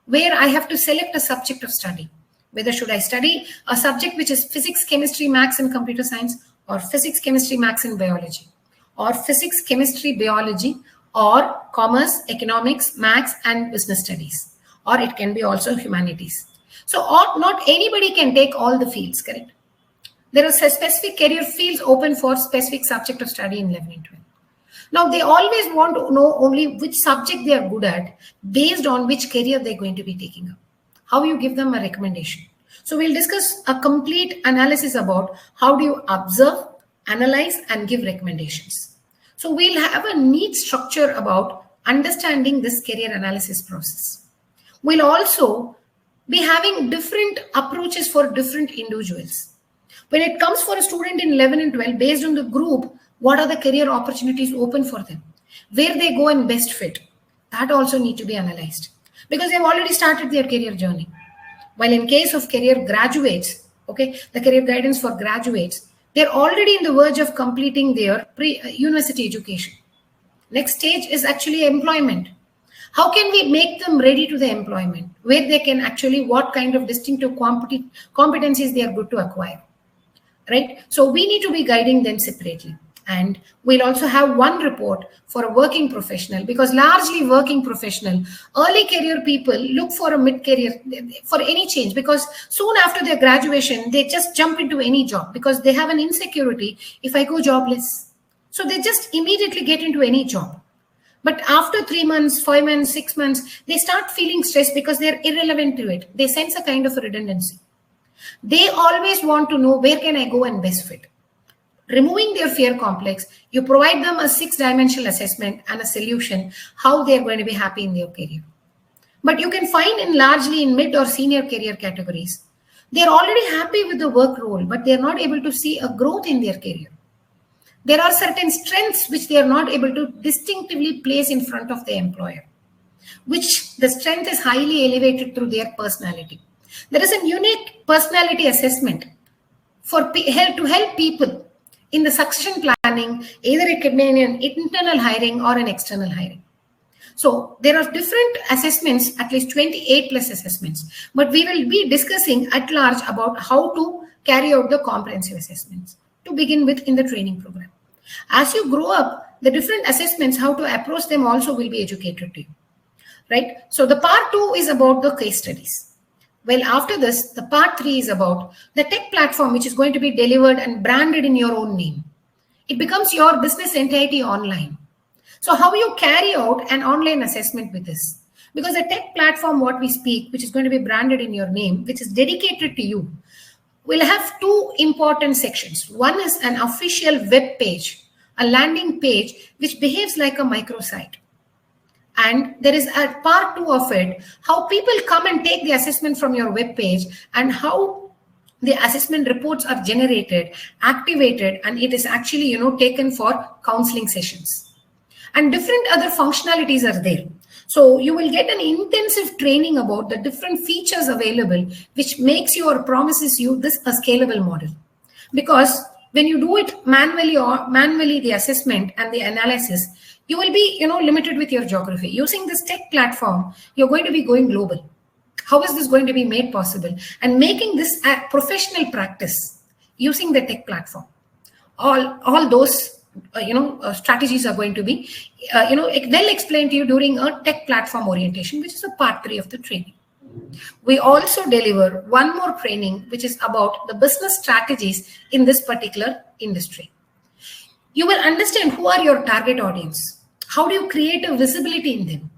where I have to select a subject of study. Whether should I study a subject which is physics, chemistry, maths, and computer science, or physics, chemistry, maths, and biology, or physics, chemistry, biology, or commerce, economics, maths, and business studies, or it can be also humanities. So not anybody can take all the fields, correct? There are specific career fields open for specific subject of study in 11 and 12. Now, they always want to know only which subject they are good at based on which career they're going to be taking up. How you give them a recommendation. So we'll discuss a complete analysis about how do you observe, analyze, and give recommendations. So we'll have a neat structure about understanding this career analysis process. We'll also be having different approaches for different individuals. When it comes for a student in 11 and 12, based on the group, what are the career opportunities open for them? Where they go and best fit? That also need to be analyzed because they've already started their career journey. While in case of career graduates, okay, the career guidance for graduates, they're already in the verge of completing their pre-university education. Next stage is actually employment. How can we make them ready to the employment where they can actually, what kind of distinctive competencies they are good to acquire, right? So we need to be guiding them separately. And we'll also have one report for a working professional because largely working professional, early career people look for a mid-career for any change because soon after their graduation, they just jump into any job because they have an insecurity if I go jobless. So they just immediately get into any job. But after 3 months, 5 months, 6 months, they start feeling stressed because they're irrelevant to it. They sense a kind of a redundancy. They always want to know where can I go and best fit. Removing their fear complex, you provide them a 6-dimensional assessment and a solution how they're going to be happy in their career. But you can find largely in mid or senior career categories, they're already happy with the work role, but they're not able to see a growth in their career. There are certain strengths which they are not able to distinctively place in front of the employer, which the strength is highly elevated through their personality. There is a unique personality assessment to help people in the succession planning, either it can be an internal hiring or an external hiring. So there are different assessments, at least 28 plus assessments, but we will be discussing at large about how to carry out the comprehensive assessments to begin with in the training program. As you grow up, the different assessments, how to approach them also will be educated to you, right? So the part 2 is about the case studies. Well, after this, the part 3 is about the tech platform, which is going to be delivered and branded in your own name. It becomes your business entity online. So how you carry out an online assessment with this? Because the tech platform, what we speak, which is going to be branded in your name, which is dedicated to you, will have 2 important sections. One is an official web page, a landing page, which behaves like a microsite. And there is a part 2 of it, how people come and take the assessment from your web page and how the assessment reports are generated, activated, and it is actually, taken for counseling sessions. And different other functionalities are there. So you will get an intensive training about the different features available, which makes you or promises you this a scalable model. Because when you do it manually the assessment and the analysis, you will be, limited with your geography. Using this tech platform, you're going to be going global. How is this going to be made possible? And making this a professional practice using the tech platform. All those, strategies are going to be, well explained to you during a tech platform orientation, which is a part 3 of the training. We also deliver one more training, which is about the business strategies in this particular industry. You will understand who are your target audience. How do you create a visibility in them,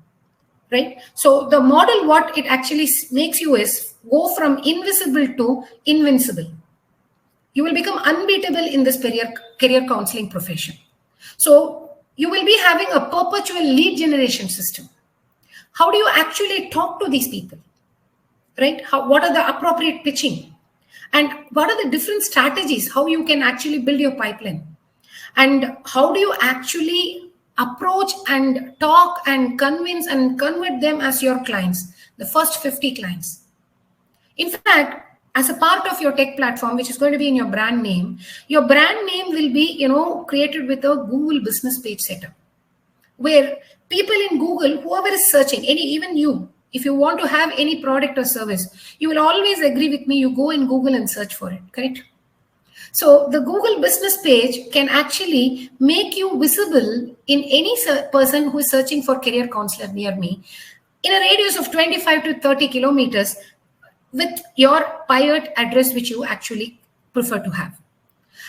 right? So the model, what it actually makes you is go from invisible to invincible. You will become unbeatable in this career counseling profession. So you will be having a perpetual lead generation system. How do you actually talk to these people, right? What are the appropriate pitching? And what are the different strategies, how you can actually build your pipeline? And how do you actually approach and talk and convince and convert them as your clients, the first 50 clients. In fact, as a part of your tech platform, which is going to be in your brand name will be, created with a Google business page setup, where people in Google, whoever is searching, even you, if you want to have any product or service, you will always agree with me, you go in Google and search for it, correct? So the Google business page can actually make you visible in any person who is searching for career counselor near me in a radius of 25 to 30 kilometers with your pirate address, which you actually prefer to have.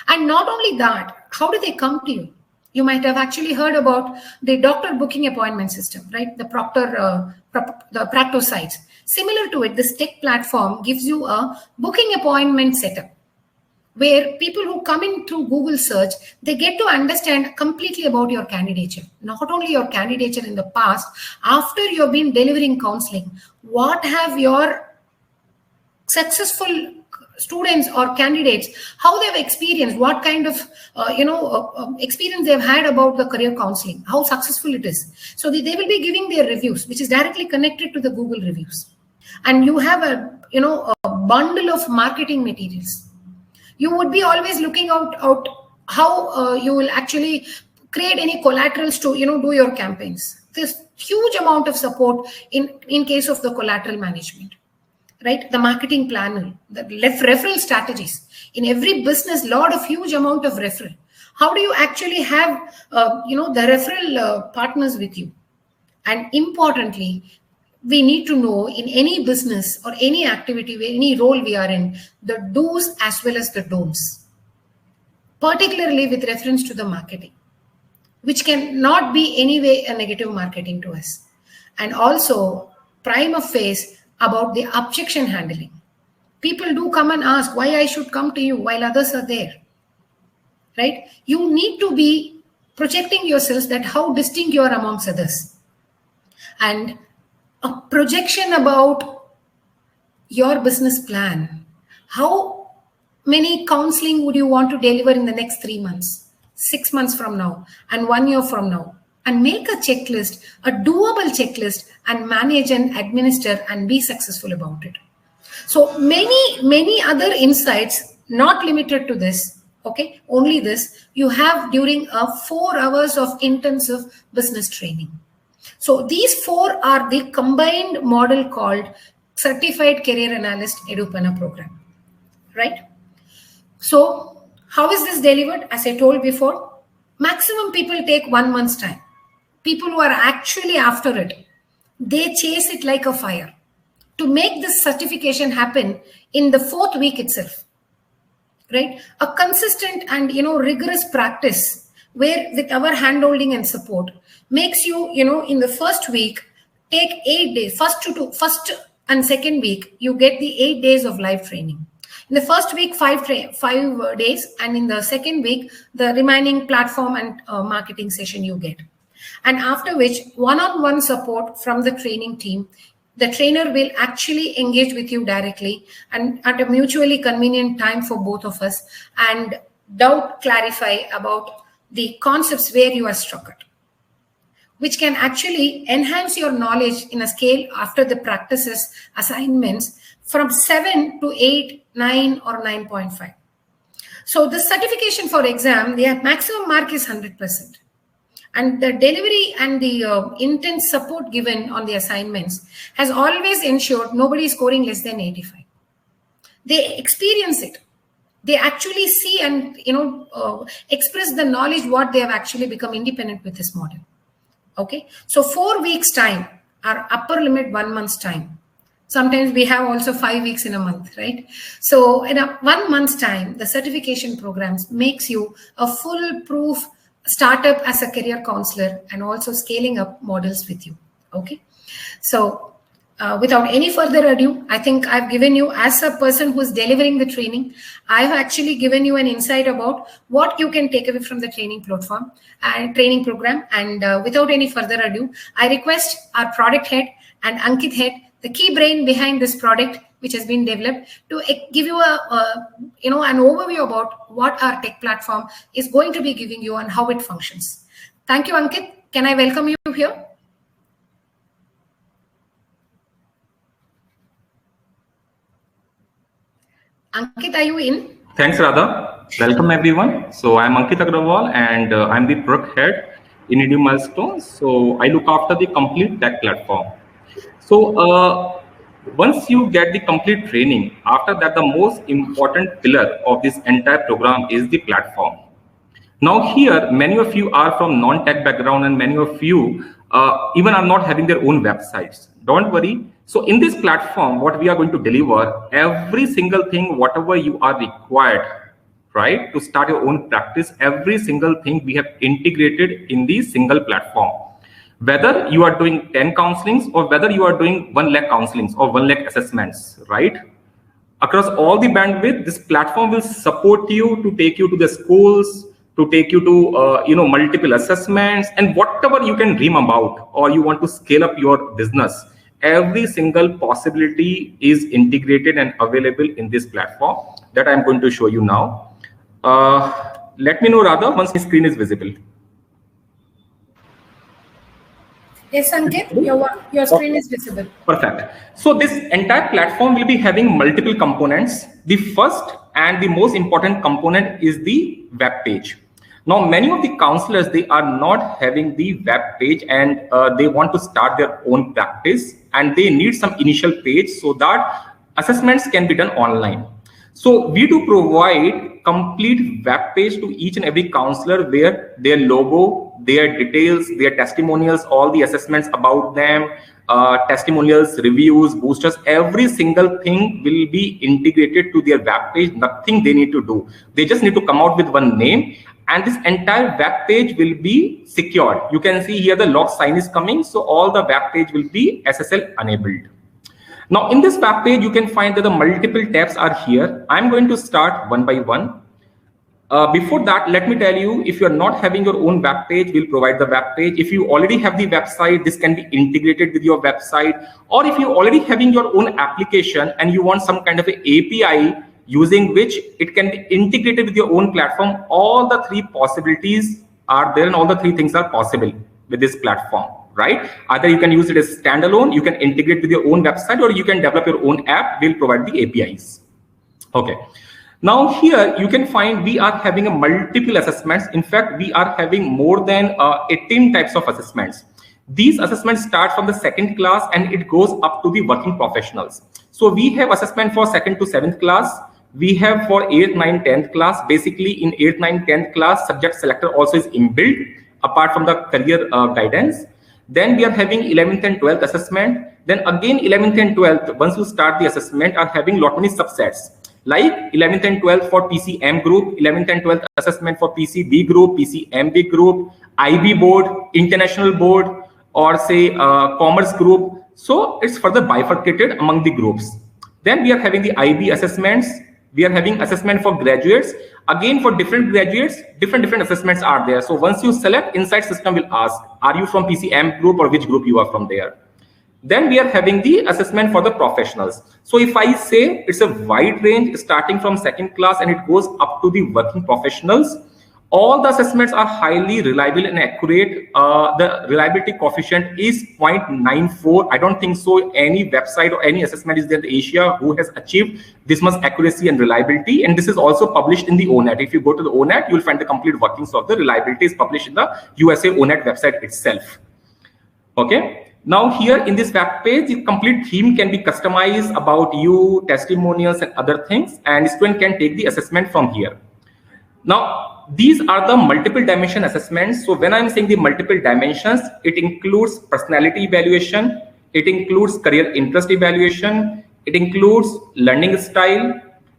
And not only that, how do they come to you? You might have actually heard about the doctor booking appointment system, right? The the Practo sites. Similar to it, this tech platform gives you a booking appointment setup, where people who come in through Google search, they get to understand completely about your candidature. Not only your candidature in the past, after you've been delivering counseling, what have your successful students or candidates, how they've experienced, what kind of experience they've had about the career counseling, how successful it is. So they will be giving their reviews, which is directly connected to the Google reviews. And you have a bundle of marketing materials. You would be always looking out how you will actually create any collaterals to do your campaigns. There's huge amount of support in case of the collateral management, right? The marketing planner, the referral strategies. In every business, lot of huge amount of referral. How do you actually have the referral partners with you? And importantly, we need to know in any business or any activity, any role we are in, the do's as well as the don'ts, particularly with reference to the marketing, which can not be anyway a negative marketing to us. And also prima facie about the objection handling. People do come and ask why I should come to you while others are there, right? You need to be projecting yourselves that how distinct you are amongst others. And a projection about your business plan. How many counseling would you want to deliver in the next 3 months, 6 months from now, and 1 year from now? And make a checklist, a doable checklist, and manage and administer and be successful about it. So many other insights, not limited to this, okay? Only this you have during a 4 hours of intensive business training. So these 4 are the combined model called Certified Career Analyst Edupana program, right? So how is this delivered? As I told before, maximum people take 1 month's time. People who are actually after it, they chase it like a fire to make this certification happen in the 4th week itself, right? A consistent and rigorous practice where with our handholding and support makes you, in the first week, take 8 days, first and second week, you get the 8 days of live training. In the first week, 5 days, and in the second week, the remaining platform and marketing session you get. And after which, one-on-one support from the training team. The trainer will actually engage with you directly and at a mutually convenient time for both of us and clarify about the concepts where you are struck at, which can actually enhance your knowledge in a scale after the practices assignments from 7 to 8, 9 or 9.5. So the certification for exam, the maximum mark is 100%. And the delivery and the intense support given on the assignments has always ensured nobody is scoring less than 85. They experience it. They actually see and express the knowledge what they have actually become independent with this model. Okay, so 4 weeks time, our upper limit 1 month's time. Sometimes we have also 5 weeks in a month, right? So in a 1 month's time, the certification programs makes you a foolproof startup as a career counselor and also scaling up models with you. Okay, so without any further ado, I think I've given you, as a person who's delivering the training, I've actually given you an insight about what you can take away from the training platform and training program. And without any further ado, I request our product head and Ankit head, the key brain behind this product, which has been developed, to give you an overview about what our tech platform is going to be giving you and how it functions. Thank you, Ankit. Can I welcome you here? Ankit, are you in? Thanks, Radha. Welcome, everyone. So I'm Ankit Agrawal, and I'm the product head in Edu Milestones. So I look after the complete tech platform. So once you get the complete training, after that, the most important pillar of this entire program is the platform. Now here, many of you are from non-tech background, and many of you even are not having their own websites. Don't worry. So in this platform, what we are going to deliver, every single thing, whatever you are required, right, to start your own practice, every single thing we have integrated in the single platform. Whether you are doing 10 counselings or whether you are doing 1 lakh counselings or 1 lakh assessments, right? Across all the bandwidth, this platform will support you to take you to the schools, to take you to multiple assessments, and whatever you can dream about or you want to scale up your business. Every single possibility is integrated and available in this platform that I'm going to show you now. Let me know, Radha, once the screen is visible. Yes, Ankit, your screen is visible. Perfect. So this entire platform will be having multiple components. The first and the most important component is the web page. Now, many of the counselors, they are not having the web page, and they want to start their own practice, and they need some initial page so that assessments can be done online. So we do provide complete web page to each and every counselor where their logo, their details, their testimonials, all the assessments about them, testimonials, reviews, boosters, every single thing will be integrated to their web page. Nothing they need to do. They just need to come out with one name, and this entire web page will be secured. You can see here the lock sign is coming, so all the web page will be SSL enabled. Now, in this web page, you can find that the multiple tabs are here. I'm going to start one by one. Before that, let me tell you, if you're not having your own web page, we'll provide the web page. If you already have the website, this can be integrated with your website. Or if you're already having your own application and you want some kind of an API using which it can be integrated with your own platform, all the 3 possibilities are there and all the 3 things are possible with this platform, right? Either you can use it as standalone, you can integrate with your own website, or you can develop your own app. We'll provide the APIs. Okay. Now here you can find we are having a multiple assessments. In fact, we are having more than 18 types of assessments. These assessments start from the 2nd class and it goes up to the working professionals. So we have assessment for 2nd to 7th class. We have for 8th, 9th, 10th class. Basically in 8th, 9th, 10th class, subject selector also is inbuilt apart from the career guidance. Then we are having 11th and 12th assessment. Then again 11th and 12th, once you start the assessment, are having lot many subsets. Like 11th and 12th for PCM group, 11th and 12th assessment for PCB group, PCMB group, IB board, international board, or say commerce group. So it's further bifurcated among the groups. Then we are having the IB assessments. We are having assessment for graduates. Again, for different graduates, different assessments are there. So once you select, Insight system will ask, are you from PCM group or which group you are from there? Then we are having the assessment for the professionals. So if I say it's a wide range starting from 2nd class and it goes up to the working professionals, all the assessments are highly reliable and accurate. The reliability coefficient is 0.94. I don't think so any website or any assessment is there in Asia who has achieved this much accuracy and reliability. And this is also published in the ONET. If you go to the ONET, you will find the complete workings of the reliability is published in the USA ONET website itself. Okay. Now here in this web page, the complete theme can be customized about you, testimonials and other things, and student can take the assessment from here. Now, these are the multiple dimension assessments. So when I'm saying the multiple dimensions, it includes personality evaluation, it includes career interest evaluation, it includes learning style,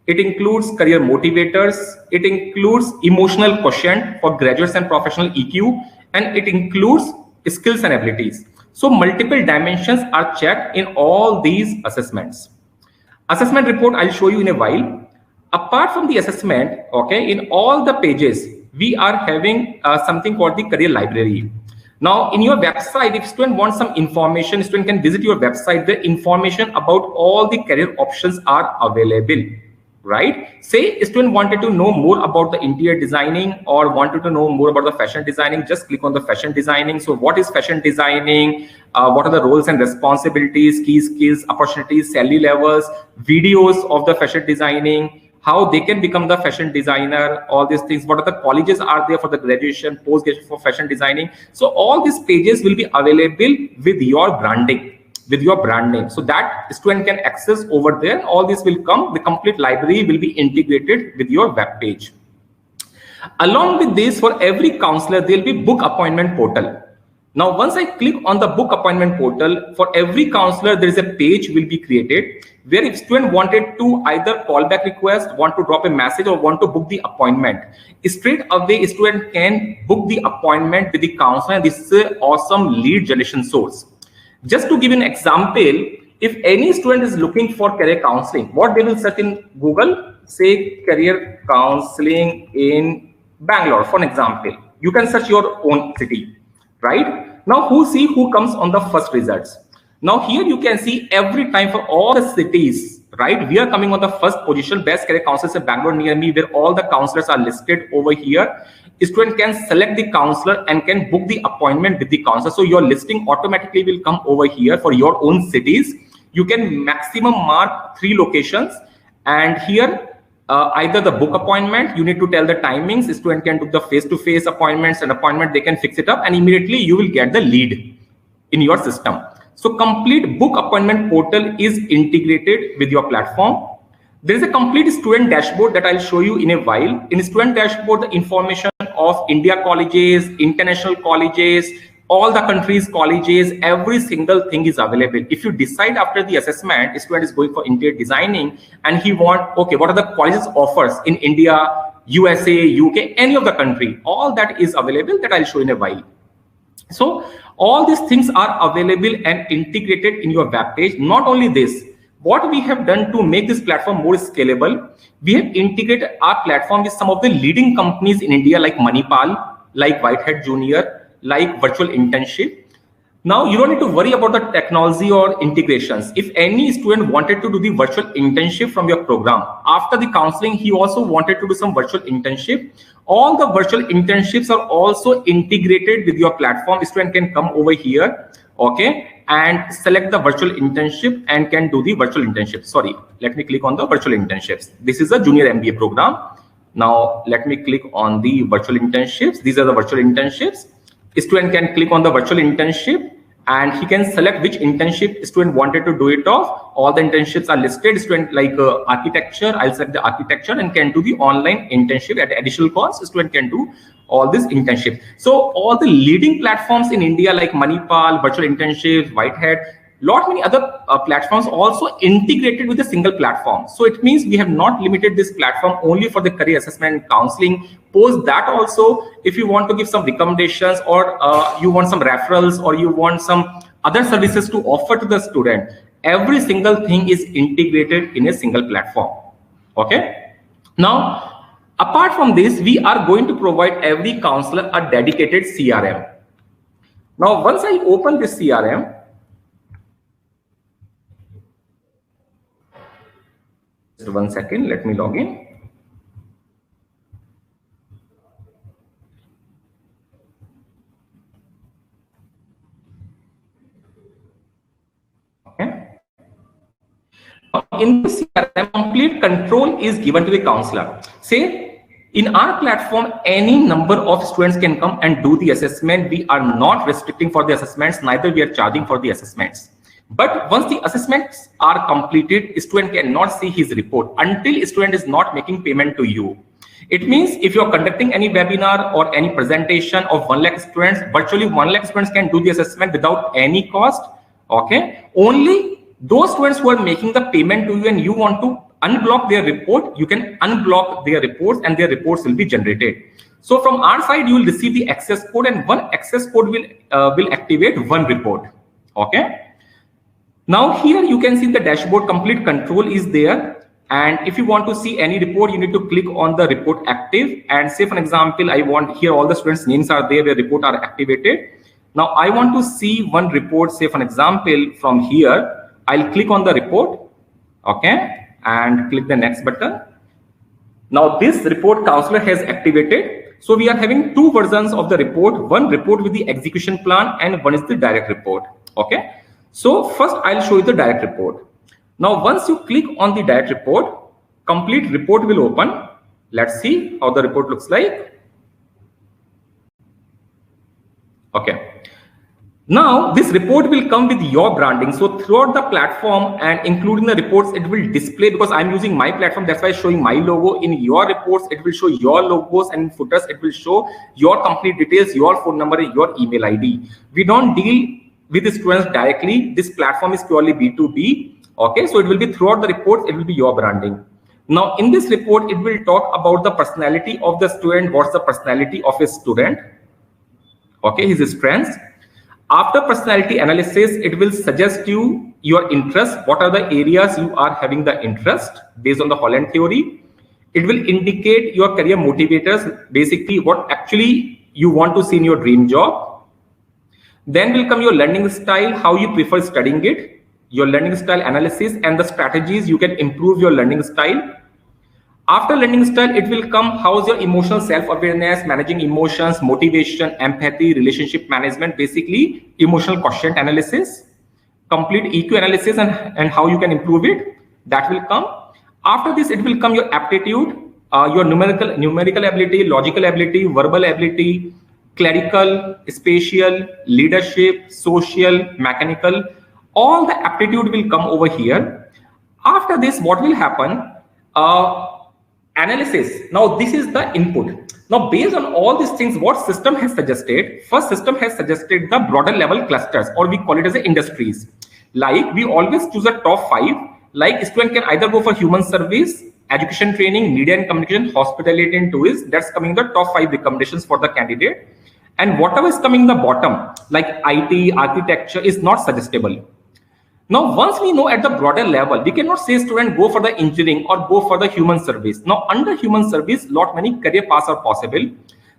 it includes career motivators, it includes emotional quotient for graduates and professional EQ, and it includes skills and abilities. So multiple dimensions are checked in all these assessments. Assessment report I'll show you in a while. Apart from the assessment, okay, in all the pages, we are having something called the career library. Now, in your website, if student wants some information, student can visit your website. The information about all the career options are available. right? Say a student wanted to know more about the interior designing or wanted to know more about the fashion designing, just click on the fashion designing. So what is fashion designing? What are the roles and responsibilities, key skills, opportunities, salary levels, videos of the fashion designing, how they can become the fashion designer, all these things. What are the colleges are there for the graduation, post-graduation for fashion designing? So all these pages will be available with your branding, with your brand name, so that student can access over there. All this will come, the complete library will be integrated with your web page. Along with this, for every counselor, there will be book appointment portal. Now, once I click on the book appointment portal, for every counselor, there is a page will be created where if student wanted to either callback request, want to drop a message, or want to book the appointment, straight away student can book the appointment with the counselor. This is an awesome lead generation source. Just to give you an example, if any student is looking for career counseling, what they will search in Google, say career counseling in Bangalore, for an example. You can search your own city, right? Now who comes on the first results. Now here you can see every time for all the cities, right? We are coming on the first position, best career counselors in Bangalore near me, where all the counselors are listed over here. Student can select the counselor and can book the appointment with the counselor. So your listing automatically will come over here for your own cities. You can maximum mark 3 locations, and here either the book appointment, you need to tell the timings. Student can do the face-to-face appointments and appointment, they can fix it up, and immediately you will get the lead in your system. So complete book appointment portal is integrated with your platform. There is a complete student dashboard that I'll show you in a while. In student dashboard, the information of India colleges, international colleges, all the countries' colleges, every single thing is available. If you decide after the assessment, a student is going for interior designing and he want, okay, what are the colleges offers in India, USA, UK, any of the country, all that is available that I'll show in a while. So all these things are available and integrated in your web page. Not only this, what we have done to make this platform more scalable, we have integrated our platform with some of the leading companies in India like Manipal, like Whitehead Junior, like Virtual Internship. Now you don't need to worry about the technology or integrations. If any student wanted to do the virtual internship from your program, after the counseling, he also wanted to do some virtual internship. All the virtual internships are also integrated with your platform. Student can come over here, okay, and select the virtual internship and can do the virtual internship. Sorry, let me click on the virtual internships. This is a junior MBA program. Now let me click on the virtual internships. These are the virtual internships. Student can click on the virtual internship and he can select which internship student wanted to do it off. All the internships are listed. Student like architecture, I'll select the architecture and can do the online internship at additional cost. Student can do all this internship. So all the leading platforms in India like Manipal, Virtual Internships, Whitehead, lot many other platforms also integrated with a single platform. So it means we have not limited this platform only for the career assessment and counseling. Post that also, if you want to give some recommendations or you want some referrals or you want some other services to offer to the student, every single thing is integrated in a single platform. Okay. Now, apart from this, we are going to provide every counselor a dedicated CRM. Now, once I open this CRM, just 1 second, let me log in. Okay. In the CRM, complete control is given to the counselor. Say, in our platform, any number of students can come and do the assessment. We are not restricting for the assessments, neither we are charging for the assessments. But once the assessments are completed, student cannot see his report until student is not making payment to you. It means if you're conducting any webinar or any presentation of 1 lakh students, virtually 1 lakh students can do the assessment without any cost. Okay. Only those students who are making the payment to you and you want to unblock their report, you can unblock their reports and their reports will be generated. So from our side, you will receive the access code and one access code will activate one report. Okay. Now here you can see the dashboard, complete control is there. And if you want to see any report, you need to click on the report active. And say for example, I want here all the students' names are there where report are activated. Now I want to see one report, say for example, from here, I'll click on the report, okay, and click the next button. Now this report counselor has activated. So we are having two versions of the report, one report with the execution plan and one is the direct report. Okay. So first I'll show you the direct report. Now once you click on the direct report, complete report will open. Let's see how the report looks like. Okay. Now this report will come with your branding. So throughout the platform and including the reports, it will display, because I'm using my platform, that's why I'm showing my logo. In your reports, it will show your logos, and in footers, it will show your company details, your phone number, your email ID. We don't deal with the students directly. This platform is purely B2B. Okay, so it will be throughout the reports, it will be your branding. Now in this report, it will talk about the personality of the student. What's the personality of a student? Okay, his strengths. After personality analysis, it will suggest you your interests. What are the areas you are having the interest based on the Holland theory? It will indicate your career motivators, basically what actually you want to see in your dream job. Then will come your learning style, how you prefer studying it, your learning style analysis and the strategies you can improve your learning style. After learning style, it will come how's your emotional self-awareness, managing emotions, motivation, empathy, relationship management, basically emotional quotient analysis, complete EQ analysis and how you can improve it. That will come. After this, it will come your aptitude, your numerical ability, logical ability, verbal ability, clerical, spatial, leadership, social, mechanical. All the aptitude will come over here. After this, what will happen? Analysis. Now this is the input. Now based on all these things, what system has suggested? First, system has suggested the broader level clusters, or we call it as the industries. Like we always choose a top 5. Like student can either go for human service, education training, media and communication, hospitality and tourism. That's coming the top 5 recommendations for the candidate. And whatever is coming the bottom, like IT, architecture, is not suggestible. Now, once we know at the broader level, we cannot say student go for the engineering or go for the human service. Now, under human service, lot many career paths are possible.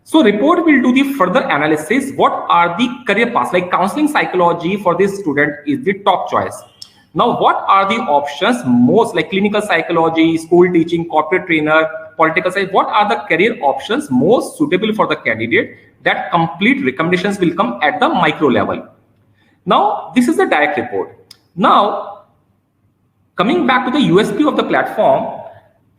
So, report will do the further analysis. What are the career paths? Like counseling psychology for this student is the top choice. Now, what are the options most, like clinical psychology, school teaching, corporate trainer, political science? What are the career options most suitable for the candidate? That complete recommendations will come at the micro level. Now, this is the direct report. Now, coming back to the USP of the platform,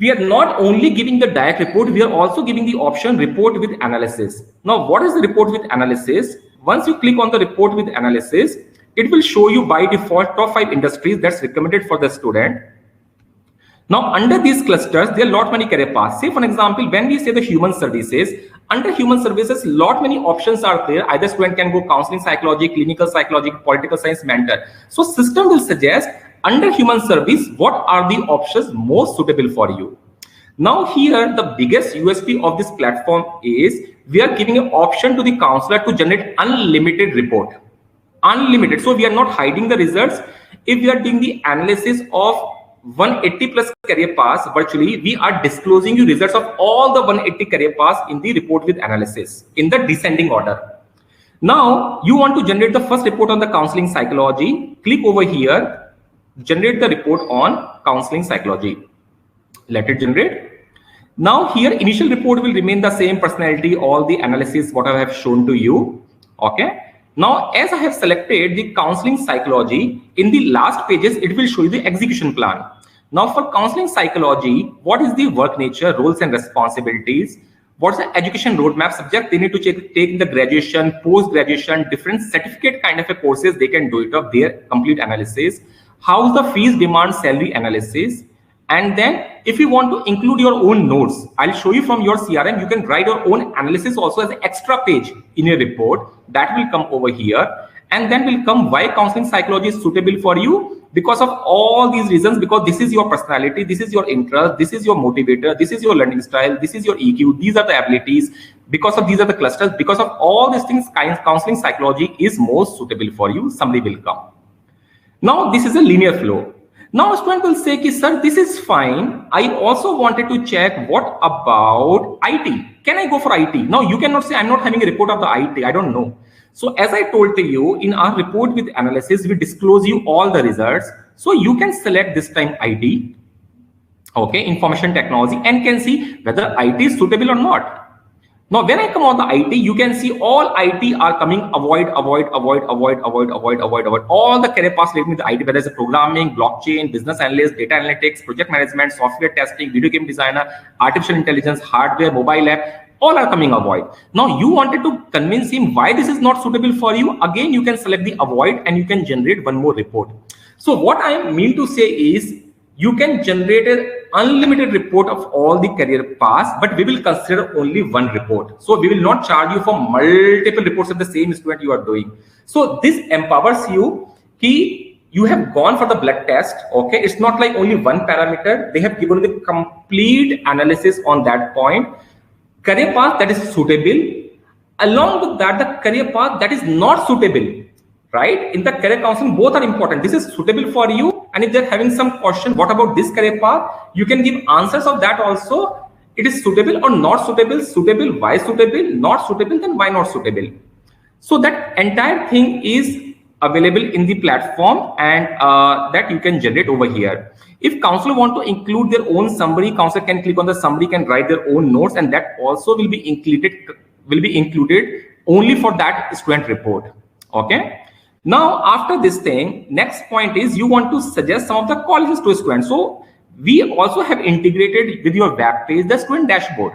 we are not only giving the direct report, we are also giving the option report with analysis. Now, what is the report with analysis? Once you click on the report with analysis, it will show you by default top 5 industries that's recommended for the student. Now, under these clusters, there are lot many career paths. Say, for example, when we say the human services, under human services, lot many options are there. Either student can go counseling psychology, clinical psychology, political science, mentor. So system will suggest under human service, what are the options most suitable for you? Now here, the biggest USP of this platform is we are giving an option to the counselor to generate unlimited report. Unlimited. So we are not hiding the results. If we are doing the analysis of 180 plus career paths virtually, we are disclosing you results of all the 180 career paths in the report with analysis in the descending order. Now you want to generate the first report on the counseling psychology. Click over here, generate the report on counseling psychology. Let it generate. Now here initial report will remain the same, personality, all the analysis what I have shown to you. Okay. Now, as I have selected the counseling psychology, in the last pages, it will show you the execution plan. Now, for counseling psychology, what is the work nature, roles and responsibilities? What's the education roadmap subject? They need to take the graduation, post-graduation, different certificate kind of a courses. They can do it of their complete analysis. How's the fees, demand, salary analysis? And then if you want to include your own notes, I'll show you from your CRM, you can write your own analysis also as an extra page in your report. That will come over here. And then will come why counseling psychology is suitable for you. Because of all these reasons, because this is your personality, this is your interest, this is your motivator, this is your learning style, this is your EQ, these are the abilities. Because of these are the clusters, because of all these things, counseling psychology is most suitable for you. Summary will come. Now, this is a linear flow. Now, a student will say, sir, this is fine. I also wanted to check what about IT? Can I go for IT? Now, you cannot say, I'm not having a report of the IT. I don't know. So as I told to you, in our report with analysis, we disclose you all the results. So you can select this time IT. okay, information technology, and can see whether IT is suitable or not. Now, when I come on the IT, you can see all IT are coming avoid. All the career paths related with the IT, whether it's programming, blockchain, business analyst, data analytics, project management, software testing, video game designer, artificial intelligence, hardware, mobile app, all are coming avoid. Now, you wanted to convince him why this is not suitable for you. Again, you can select the avoid and you can generate one more report. So what I mean to say is, you can generate an unlimited report of all the career paths, but we will consider only one report. So we will not charge you for multiple reports of the same student you are doing. So this empowers you कि you have gone for the blood test. Okay, it's not like only one parameter. They have given the complete analysis on that point. Career path that is suitable. Along with that, the career path that is not suitable. Right? In the career counseling, both are important. This is suitable for you. And if they're having some question, what about this career path? You can give answers of that also. It is suitable or not suitable, suitable, why suitable, not suitable, then why not suitable. So that entire thing is available in the platform, and that you can generate over here. If counselor want to include their own summary, counselor can click on the summary, can write their own notes, and that also will be included only for that student report. Okay. Now, after this thing, next point is you want to suggest some of the colleges to students. So we also have integrated with your web page the student dashboard.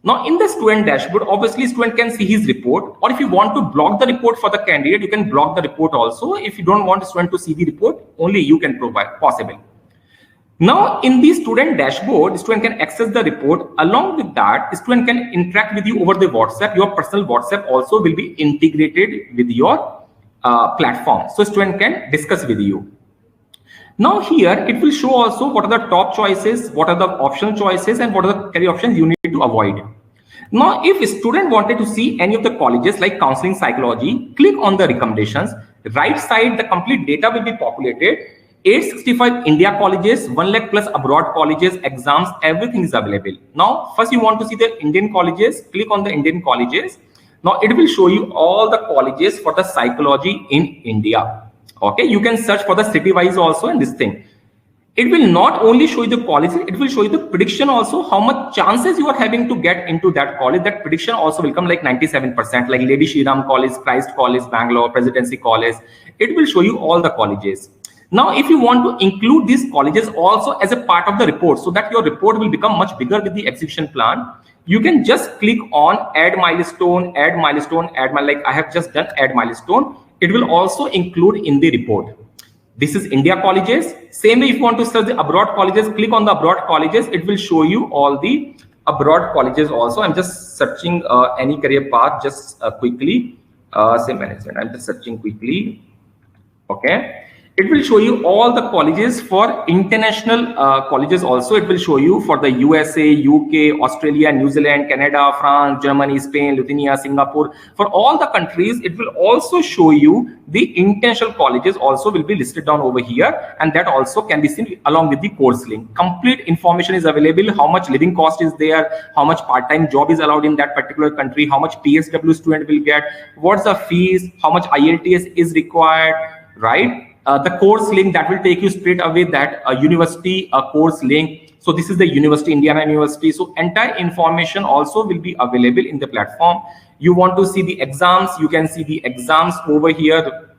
Now, in the student dashboard, obviously student can see his report, or if you want to block the report for the candidate, you can block the report also. If you don't want the student to see the report, only you can provide possible. Now, in the student dashboard, student can access the report. Along with that, student can interact with you over the WhatsApp. Your personal WhatsApp also will be integrated with your platform, so student can discuss with you. Now here it will show also what are the top choices, what are the optional choices, and what are the career options you need to avoid. Now if a student wanted to see any of the colleges like counseling psychology, click on the recommendations. Right side, the complete data will be populated. 865 India colleges, 1 lakh plus abroad colleges, exams, everything is available. Now first you want to see the Indian colleges, click on the Indian colleges. Now it will show you all the colleges for the psychology in India. Okay, you can search for the city wise also in this thing. It will not only show you the colleges, it will show you the prediction also, how much chances you are having to get into that college. That prediction also will come like 97%, like Lady Shri Ram College, Christ College, Bangalore, Presidency College. It will show you all the colleges. Now, if you want to include these colleges also as a part of the report, so that your report will become much bigger with the execution plan, you can just click on add milestone, like I have just done add milestone. It will also include in the report. This is India colleges. Same way, if you want to search the abroad colleges, click on the abroad colleges. It will show you all the abroad colleges also. I'm just searching any career path just quickly. Say management. I'm just searching quickly. Okay. It will show you all the colleges for international colleges also. It will show you for the USA, UK, Australia, New Zealand, Canada, France, Germany, Spain, Lithuania, Singapore. For all the countries, it will also show you the international colleges also will be listed down over here. And that also can be seen along with the course link. Complete information is available. How much living cost is there? How much part-time job is allowed in that particular country? How much PSW student will get? What's the fees? How much IELTS is required? Right? The course link that will take you straight away that university course link. So this is the university, Indiana University. So entire information also will be available in the platform. You want to see the exams, you can see the exams over here.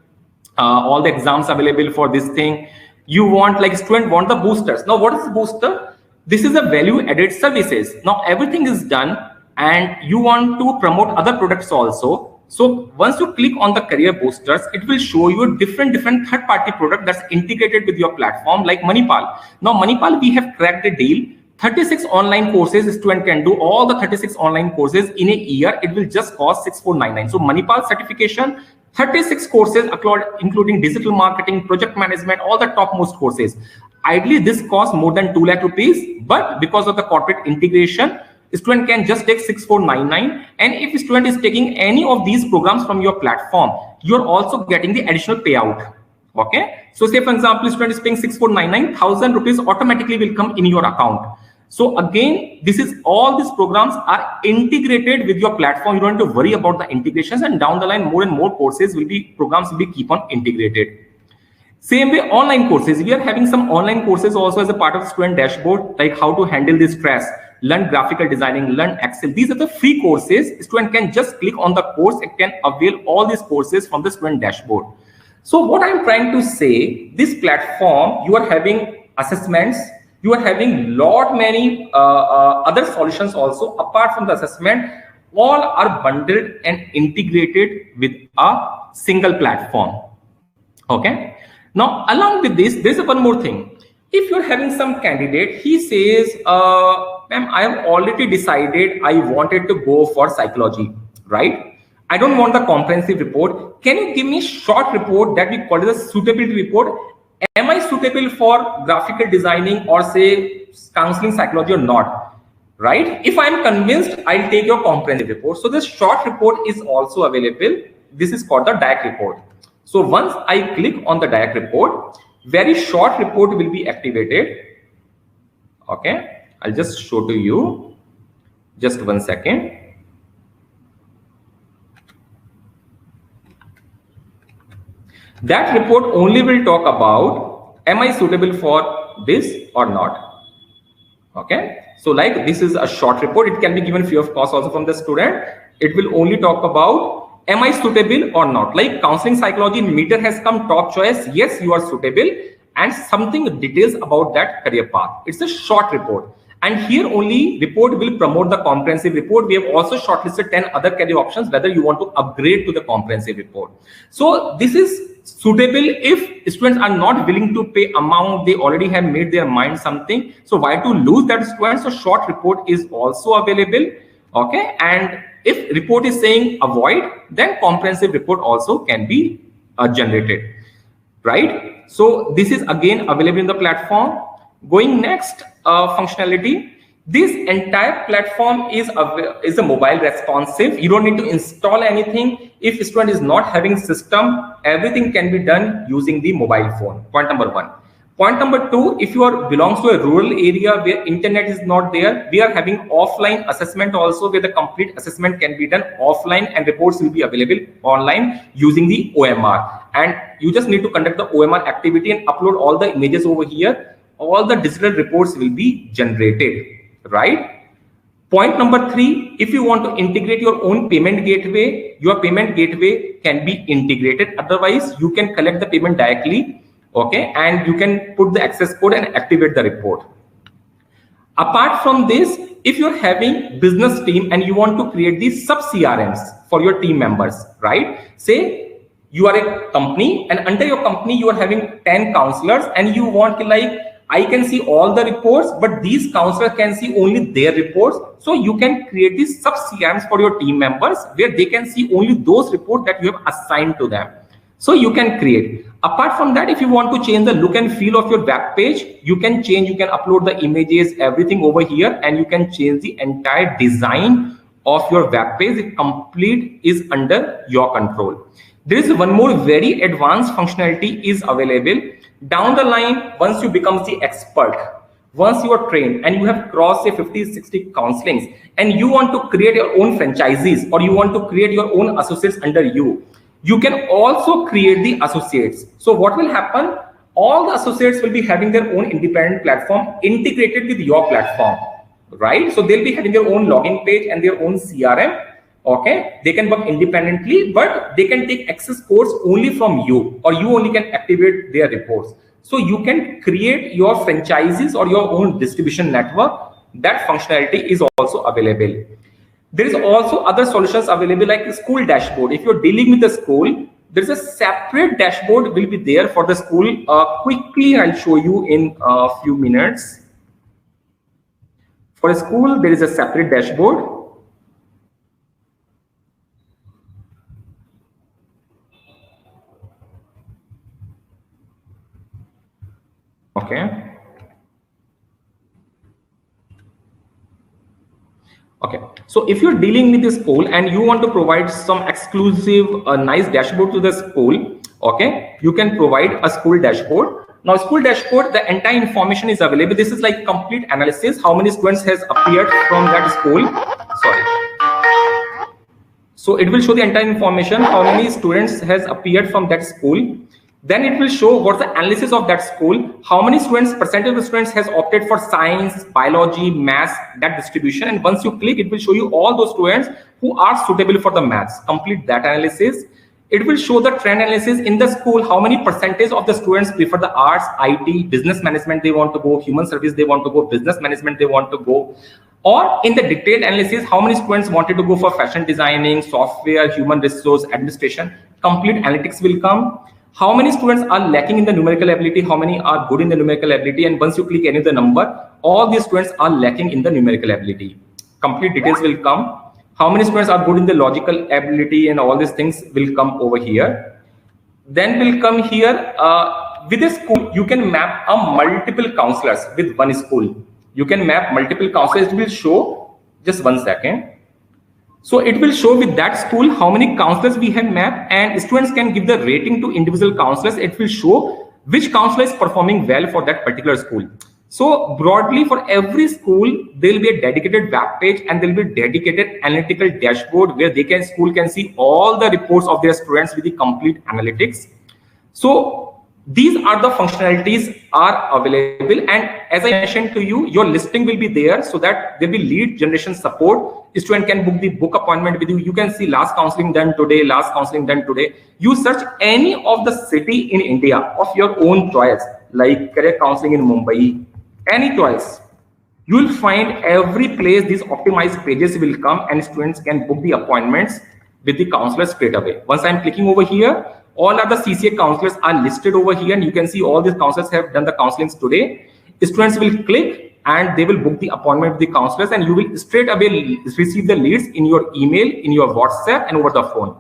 All the exams available for this thing. You want, like student want the boosters. Now what is the booster? This is a value added services. Now everything is done and you want to promote other products also. So once you click on the career boosters, it will show you different third-party product that's integrated with your platform like Manipal. Now Manipal, we have cracked a deal. 36 online courses, student can do all the 36 online courses in a year. It will just cost 6,499. So Manipal certification, 36 courses including digital marketing, project management, all the topmost courses. Ideally, this costs more than 2 lakh rupees, but because of the corporate integration, student can just take 6,499. And if student is taking any of these programs from your platform, you're also getting the additional payout. Okay. So say for example, student is paying 6,499, 1,000 rupees automatically will come in your account. So again, this is all these programs are integrated with your platform. You don't have to worry about the integrations, and down the line, more and more courses will be, programs will be keep on integrated. Same way, online courses. We are having some online courses also as a part of the student dashboard, like how to handle the stress, learn graphical designing, learn Excel. These are the free courses. Student can just click on the course. It can avail all these courses from the student dashboard. So what I'm trying to say, this platform, you are having assessments, you are having many other solutions also apart from the assessment. All are bundled and integrated with a single platform. Okay. Now, along with this, there's one more thing. If you're having some candidate, he says, ma'am, I have already decided I wanted to go for psychology, right? I don't want the comprehensive report. Can you give me short report that we call it a suitability report? Am I suitable for graphical designing or say counseling psychology or not? Right? If I'm convinced, I'll take your comprehensive report. So this short report is also available. This is called the DIAC report. So once I click on the DIAC report, very short report will be activated. Okay, I'll just show to you. Just 1 second. That report only will talk about, am I suitable for this or not? Okay, so like this is a short report. It can be given free of cost also from the student. It will only talk about, am I suitable or not? Like counseling psychology meter has come top choice. Yes, you are suitable, and something details about that career path. It's a short report. And here only report will promote the comprehensive report. We have also shortlisted 10 other career options, whether you want to upgrade to the comprehensive report. So this is suitable if students are not willing to pay amount, they already have made their mind something. So why to lose that student? So short report is also available. Okay. And if report is saying avoid, then comprehensive report also can be generated. Right. So this is again available in the platform. Going next, functionality. This entire platform is a mobile responsive. You don't need to install anything. If student is not having system, everything can be done using the mobile phone. Point number 1. Point number 2, if you belongs to a rural area where internet is not there, we are having offline assessment also, where the complete assessment can be done offline and reports will be available online using the OMR. And you just need to conduct the OMR activity and upload all the images over here. All the digital reports will be generated, right? Point number 3, if you want to integrate your own payment gateway, your payment gateway can be integrated. Otherwise, you can collect the payment directly, okay? And you can put the access code and activate the report. Apart from this, if you're having business team and you want to create these sub CRMs for your team members, right? Say you are a company and under your company, you are having 10 counselors and you want like, I can see all the reports, but these counselors can see only their reports. So you can create these sub CRMs for your team members where they can see only those reports that you have assigned to them. So you can create. Apart from that, if you want to change the look and feel of your web page, you can change, you can upload the images, everything over here, and you can change the entire design of your web page. The complete is under your control. There is one more very advanced functionality is available. Down the line, once you become the expert, once you are trained and you have crossed say 50-60 counselings and you want to create your own franchises or you want to create your own associates under you, you can also create the associates. So what will happen? All the associates will be having their own independent platform integrated with your platform, right? So they'll be having their own login page and their own CRM. Okay, they can work independently, but they can take access codes only from you, or you only can activate their reports. So you can create your franchises or your own distribution network. That functionality is also available. There is also other solutions available like the school dashboard. If you're dealing with the school, there's a separate dashboard will be there for the school. Quickly, I'll show you in a few minutes. For a school, there is a separate dashboard. Okay, so if you're dealing with the school and you want to provide some exclusive nice dashboard to the school, okay, you can provide a school dashboard. Now school dashboard, the entire information is available. This is like complete analysis, how many students has appeared from that school. Sorry. So it will show the entire information, how many students has appeared from that school. Then it will show what's the analysis of that school, how many students, percentage of the students has opted for science, biology, maths, that distribution. And once you click, it will show you all those students who are suitable for the maths. Complete that analysis. It will show the trend analysis in the school, how many percentage of the students prefer the arts, IT, business management they want to go, human service they want to go, business management they want to go. Or in the detailed analysis, how many students wanted to go for fashion designing, software, human resource, administration. Complete analytics will come. How many students are lacking in the numerical ability, how many are good in the numerical ability, and once you click any of the number, all these students are lacking in the numerical ability. Complete details will come. How many students are good in the logical ability, and all these things will come over here. Then will come here, with a school, you can map a multiple counselors with one school. You can map multiple counselors. It will show, just 1 second. So it will show with that school how many counselors we have mapped, and students can give the rating to individual counselors. It will show which counselor is performing well for that particular school. So broadly, for every school, there will be a dedicated web page, and there will be a dedicated analytical dashboard where school can see all the reports of their students with the complete analytics. So these are the functionalities are available, and as I mentioned to you, your listing will be there so that there will be lead generation support. Student can book the book appointment with you. You can see last counseling done today, last counseling done today. You search any of the city in India of your own choice, like career counseling in Mumbai, any choice. You will find every place these optimized pages will come, and students can book the appointments with the counselor straight away. Once I'm clicking over here, all other CCA counselors are listed over here, and you can see all these counselors have done the counselings today. Students will click and they will book the appointment with the counselors, and you will straight away receive the leads in your email, in your WhatsApp, and over the phone,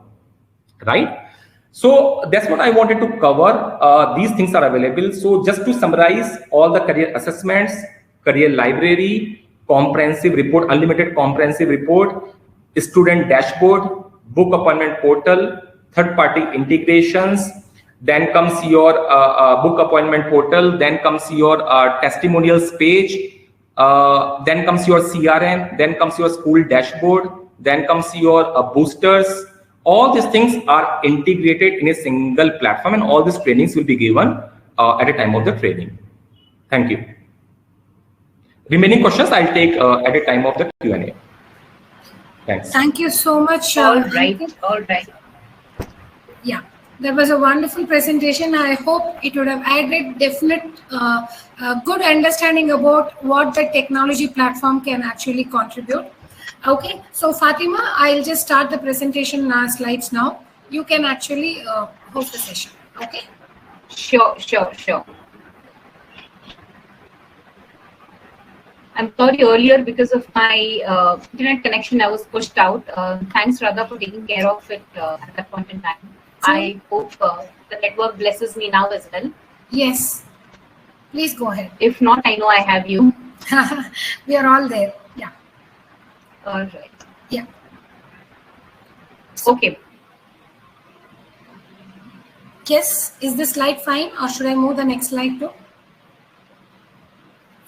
right? So that's what I wanted to cover. These things are available. So just to summarize, all the career assessments, career library, comprehensive report, unlimited comprehensive report, student dashboard, book appointment portal, third-party integrations, then comes your book appointment portal, then comes your testimonials page, then comes your CRM, then comes your school dashboard, then comes your boosters. All these things are integrated in a single platform, and all these trainings will be given at the time of the training. Thank you. Remaining questions I'll take at the time of the Q&A. Thanks. Thank you so much. All right. All right. Yeah, that was a wonderful presentation. I hope it would have added definite good understanding about what the technology platform can actually contribute. Okay, so Fatima, I'll just start the presentation slides now. You can actually host the session. Okay. Sure. I'm sorry, earlier because of my internet connection, I was pushed out. Thanks, Radha, for taking care of it at that point in time. I hope the network blesses me now as well. Yes. Please go ahead. If not, I know I have you. We are all there. Yeah. All right. Yeah. Okay. Yes. Is this slide fine, or should I move the next slide too?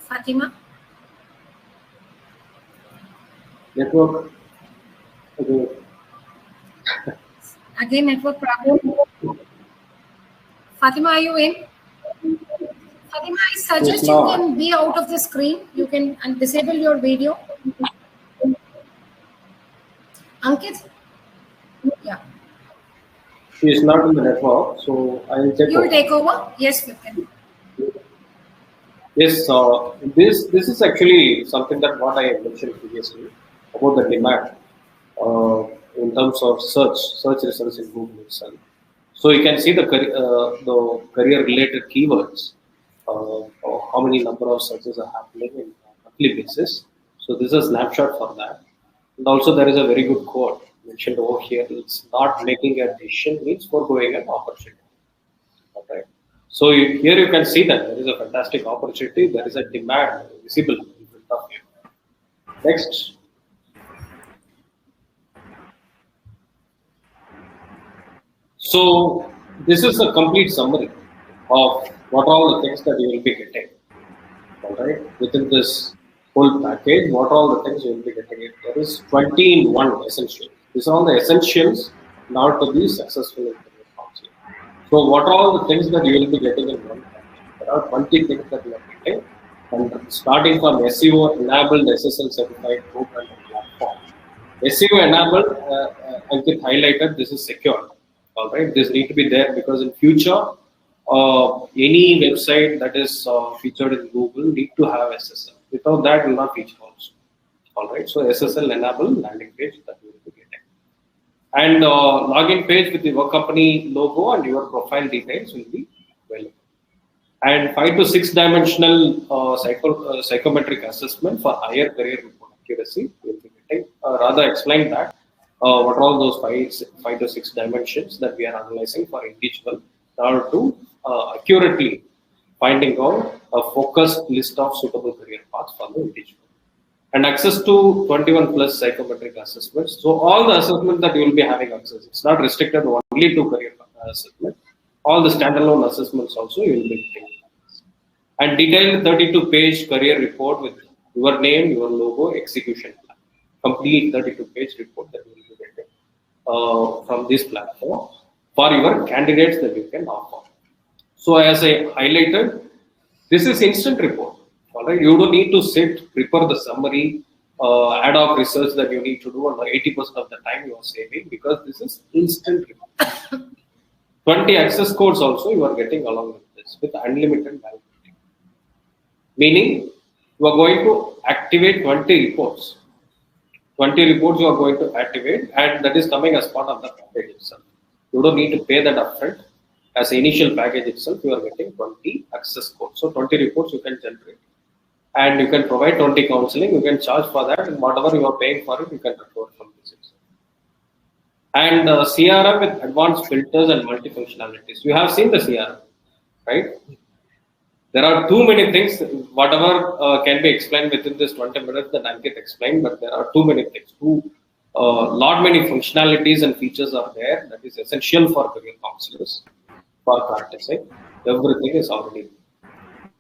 Fatima? Network. Okay. Again, network problem. Fatima, are you in? Fatima, I suggest you can be out of the screen. You can disable your video. Ankit? Yeah. She is not in the network, so I will take You will over. take over? Yes, Vipin. Yes, this is actually something that what I mentioned previously about the demand in terms of search results in Google itself. So you can see the career related keywords, or how many number of searches are happening in a monthly basis. So this is a snapshot for that. And also there is a very good quote mentioned over here. It's not making a decision means foregoing an opportunity. Okay. So here you can see that there is a fantastic opportunity. There is a demand visible in front of you. Next. So this is a complete summary of what all the things that you will be getting. All right, within this whole package, what all the things you will be getting. There is 20 in one essential. These are all the essentials in order to be successful in career counseling. So what are all the things that you will be getting in one package? There are 20 things that you are getting, and starting from SEO enabled, SSL certified group and platform. SEO enabled, Ankit highlighted, this is secure. All right, this need to be there because in future, any website that is featured in Google need to have SSL. Without that, will not feature also. All right, so SSL enabled landing page that you will be getting, and login page with your company logo and your profile details will be available. And 5 to 6 dimensional psychometric assessment for higher career report accuracy. We will be getting. Rather explain that what are all those 5 to 6 dimensions that we are analyzing for individual in order to accurately finding out a focused list of suitable career paths for the individual. And access to 21 plus psychometric assessments. So all the assessments that you will be having access, it's not restricted only to career assessment. All the standalone assessments also you will be getting. And detailed 32-page career report with your name, your logo, execution plan. Complete 32-page report that you will be getting from this platform for your candidates that you can offer. So as I highlighted, this is instant report. All right, you don't need to sit, prepare the summary, ad hoc research that you need to do, and 80% of the time you are saving because this is instant report. 20 access codes also you are getting along with this with unlimited validity. Meaning you are going to activate 20 reports. 20 reports you are going to activate, and that is coming as part of the package itself. You don't need to pay that upfront. As the initial package itself, you are getting 20 access codes. So 20 reports you can generate. And you can provide 20 counseling, you can charge for that, and whatever you are paying for it, you can recover from this. And CRM with advanced filters and multi-functionalities. You have seen the CRM, right? There are too many things, whatever can be explained within this 20 minutes that Ankit explained, but there are too many things. Lot many functionalities and features are there that is essential for career counselors for practicing. Everything is already there.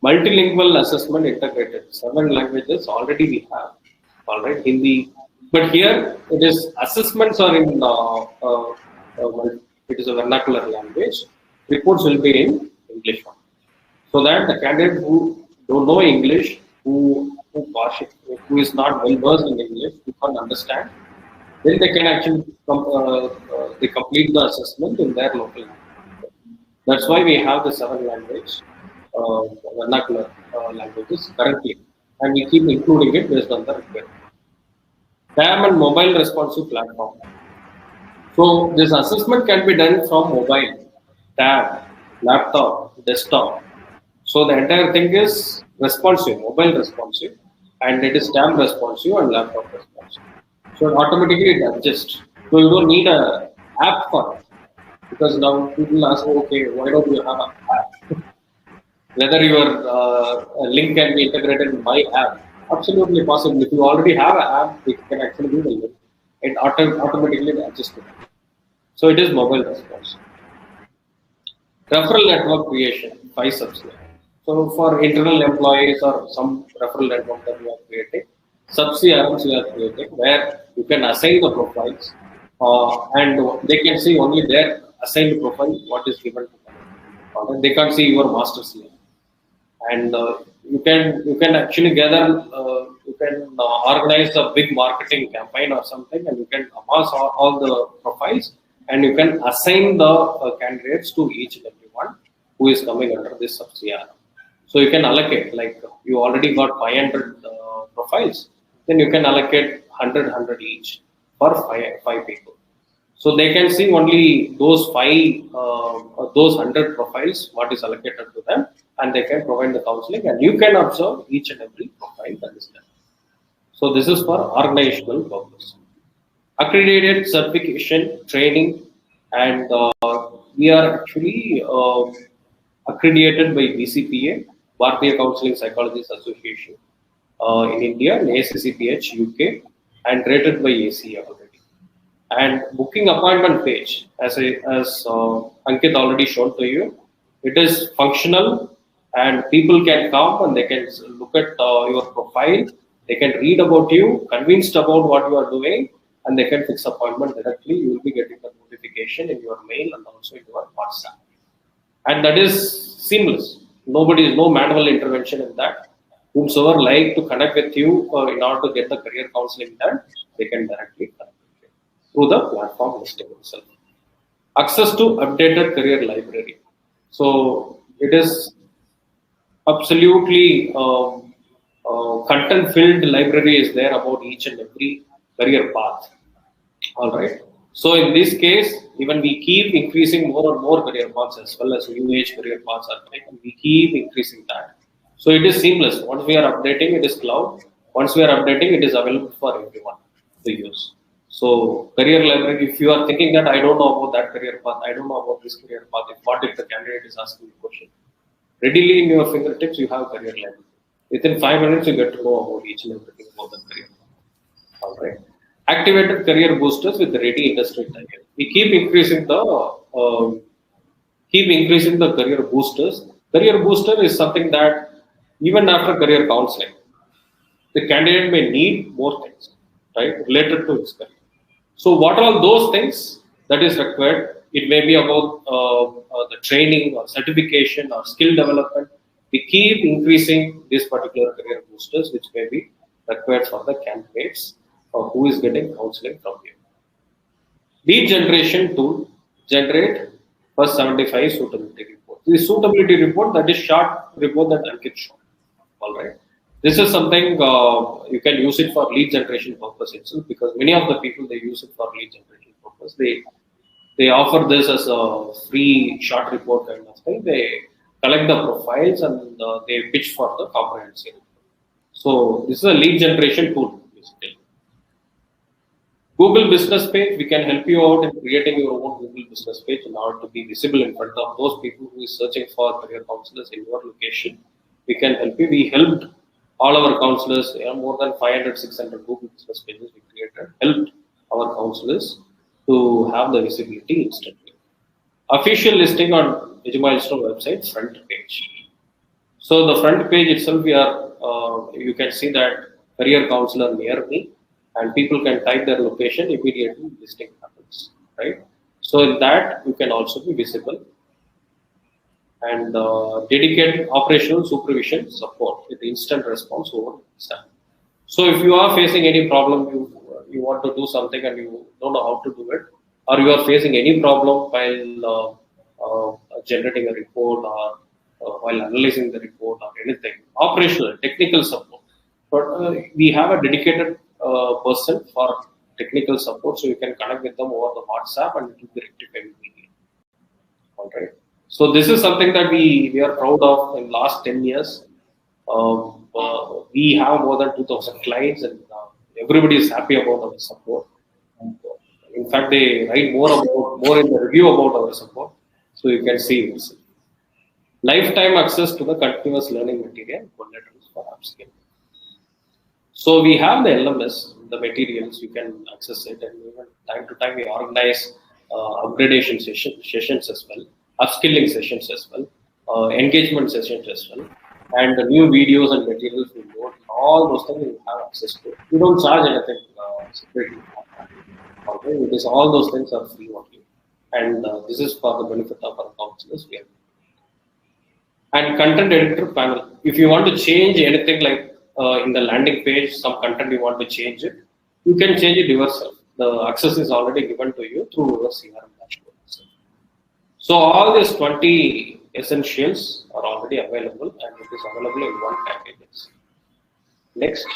Multilingual assessment integrated. 7 languages already we have. All right, Hindi. But here it is assessments are in it is a vernacular language. Reports will be in English one. So that the candidate who don't know English, who is not well versed in English, who can't understand, then they can actually they complete the assessment in their local language. That's why we have the 7 language. Vernacular languages currently, and we keep including it based on the requirement. TAM and mobile responsive platform. So this assessment can be done from mobile, tab, laptop, desktop. So the entire thing is responsive, mobile responsive, and it is tab responsive and laptop responsive. So automatically it adjusts. So you don't need an app for it, because now people ask, okay, why don't you have an app? Whether your link can be integrated in my app, absolutely possible. If you already have an app, we can actually do the link. It automatically adjusts to that. So it is mobile response. Referral network creation, 5 subs here. So for internal employees or some referral network that we are creating, sub-CRMs we are creating where you can assign the profiles and they can see only their assigned profile, what is given to them. They can't see your master slave. And you can actually gather, you can organize a big marketing campaign or something, and you can amass all the profiles, and you can assign the candidates to each and every one who is coming under this sub-CRM. So you can allocate, like you already got 500 profiles, then you can allocate 100 each for 5 people. So they can see only those 100 profiles, what is allocated to them, and they can provide the counseling, and you can observe each and every profile that is there. So this is for organizational purpose. Accredited certification, training, and we are actually accredited by BCPA, Bharatiya Counseling Psychologists Association in India, and ACCPH UK, and rated by ACA already. And booking appointment page, as Ankit already shown to you, it is functional, and people can come and they can look at your profile, they can read about you, convinced about what you are doing, and they can fix appointment directly. You will be getting the notification in your mail and also in your WhatsApp. and that is seamless. No manual intervention in that. Whomsoever like to connect with you in order to get the career counseling done, they can directly connect with you through the platform listing itself. Access to updated career library. So it is absolutely content-filled library is there about each and every career path. All right. So in this case, even we keep increasing more and more career paths as well as new age career paths are there. We keep increasing that. So it is seamless. Once we are updating, it is cloud. Once we are updating, it is available for everyone to use. So career library, if you are thinking that I don't know about that career path, I don't know about this career path, what if the candidate is asking a question? Readily in your fingertips, you have career library. Within 5 minutes, you get to know about each and everything about the career. All right. Activated career boosters with ready industry target. We keep increasing the career boosters. Career booster is something that even after career counseling, the candidate may need more things, right, related to his career. So, what are all those things that is required? It may be about the training or certification or skill development. We keep increasing these particular career boosters, which may be required for the candidates who is getting counseling from you. Lead generation tool generate first 75 suitability report. The suitability report, that is short report that Ankit showed. All right. This is something you can use it for lead generation purpose itself, because many of the people, they use it for lead generation purpose. They offer this as a free short report kind of thing. They collect the profiles and they pitch for the comprehensive report. So this is a lead generation tool basically. Google business page, we can help you out in creating your own Google business page in order to be visible in front of those people who is searching for career counselors in your location. We can help you. We helped all our counselors, more than 500, 600 Google business pages we created, helped our counselors to have the visibility instantly. Official listing on Digimilestone website front page. So the front page itself, we are you can see that career counselor near me, and people can type their location, immediately listing happens, right? So in that you can also be visible. And dedicated operational supervision support with instant response over time. So if you are facing any problem, you want to do something and you don't know how to do it, or you are facing any problem while generating a report or while analyzing the report or anything, operational, technical support. But we have a dedicated person for technical support, so you can connect with them over the WhatsApp and it will be rectified immediately. All right. So this is something that we are proud of in last 10 years. We have more than 2,000 clients and everybody is happy about our support. In fact, they write more in the review about our support. So you can see it. Lifetime access to the continuous learning material collaterals for upskilling. So we have the LMS, the materials, you can access it, and even time to time we organize upgradation sessions as well, upskilling sessions as well, engagement sessions as well, and the new videos and materials we load, all those things you have access to. You don't charge anything separately. Okay, it is all those things are free only, and this is for the benefit of our counselors. We have. And content editor panel. If you want to change anything like in the landing page, some content you want to change it, you can change it yourself. The access is already given to you through your CRM dashboard. So all these 20 essentials are already available, and it is available in one package. Next.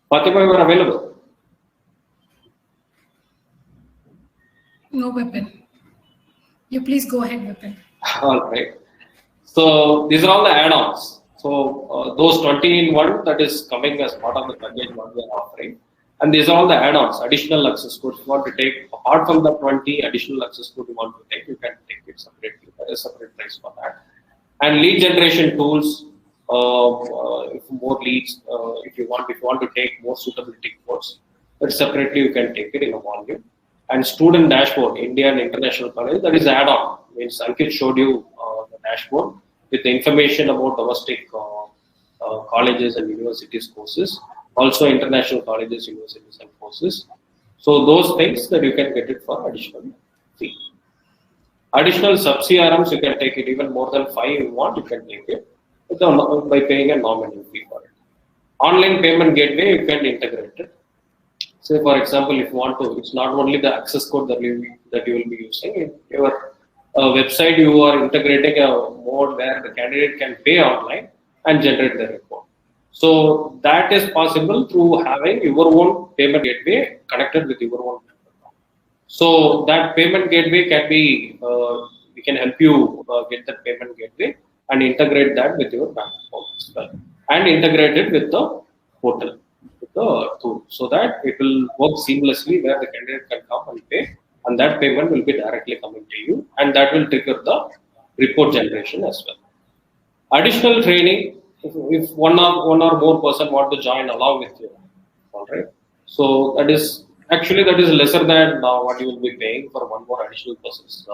Fatima, you are available. No, Vipin. You please go ahead, Vipin. All right. So these are all the add-ons. So those 20 in one, that is coming as part of the package what we are offering. And these are all the add-ons, additional access codes you want to take. Apart from the 20 additional access code you want to take, you can take it separately. There is a separate price for that. And lead generation tools, if more leads, if you want to take more suitability codes, but separately you can take it in a volume. And student dashboard, India and International College, that is add-on. Means Ankit showed you the dashboard with the information about domestic colleges and universities courses, also international colleges, universities and courses. So those things that you can get it for additional fee. Additional sub CRMs, you can take it even more than 5 you want, you can take it by paying a nominal fee for it. Online payment gateway, you can integrate it. Say for example, if you want to, it's not only the access code that you will be using. In your website, you are integrating a mode where the candidate can pay online and generate the report. So that is possible through having your own payment gateway connected with your own. So that payment gateway can be, we can help you get that payment gateway and integrate that with your bank account as well, and integrate it with the portal, with the tool, so that it will work seamlessly where the candidate can come and pay, and that payment will be directly coming to you, and that will trigger the report generation as well. Additional training, if one or more person want to join along with you, all right. So that is lesser than what you will be paying for one more additional person's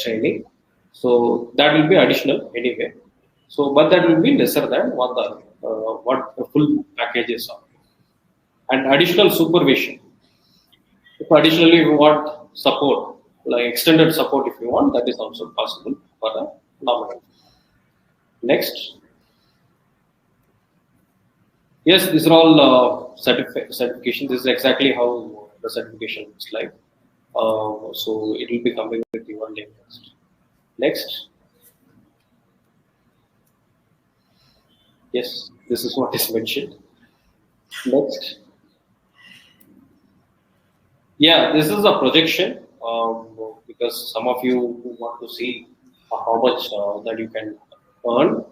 training. So that will be additional anyway. So, but that will be lesser than what the full packages are. And additional supervision. If additionally you want support, like extended support, if you want, that is also possible for a nominal. Next. Yes, these are all certifications. This is exactly how the certification looks like. So it will be coming with your name next. Next. Yes, this is what is mentioned. Next. Yeah, this is a projection because some of you who want to see how much that you can earn.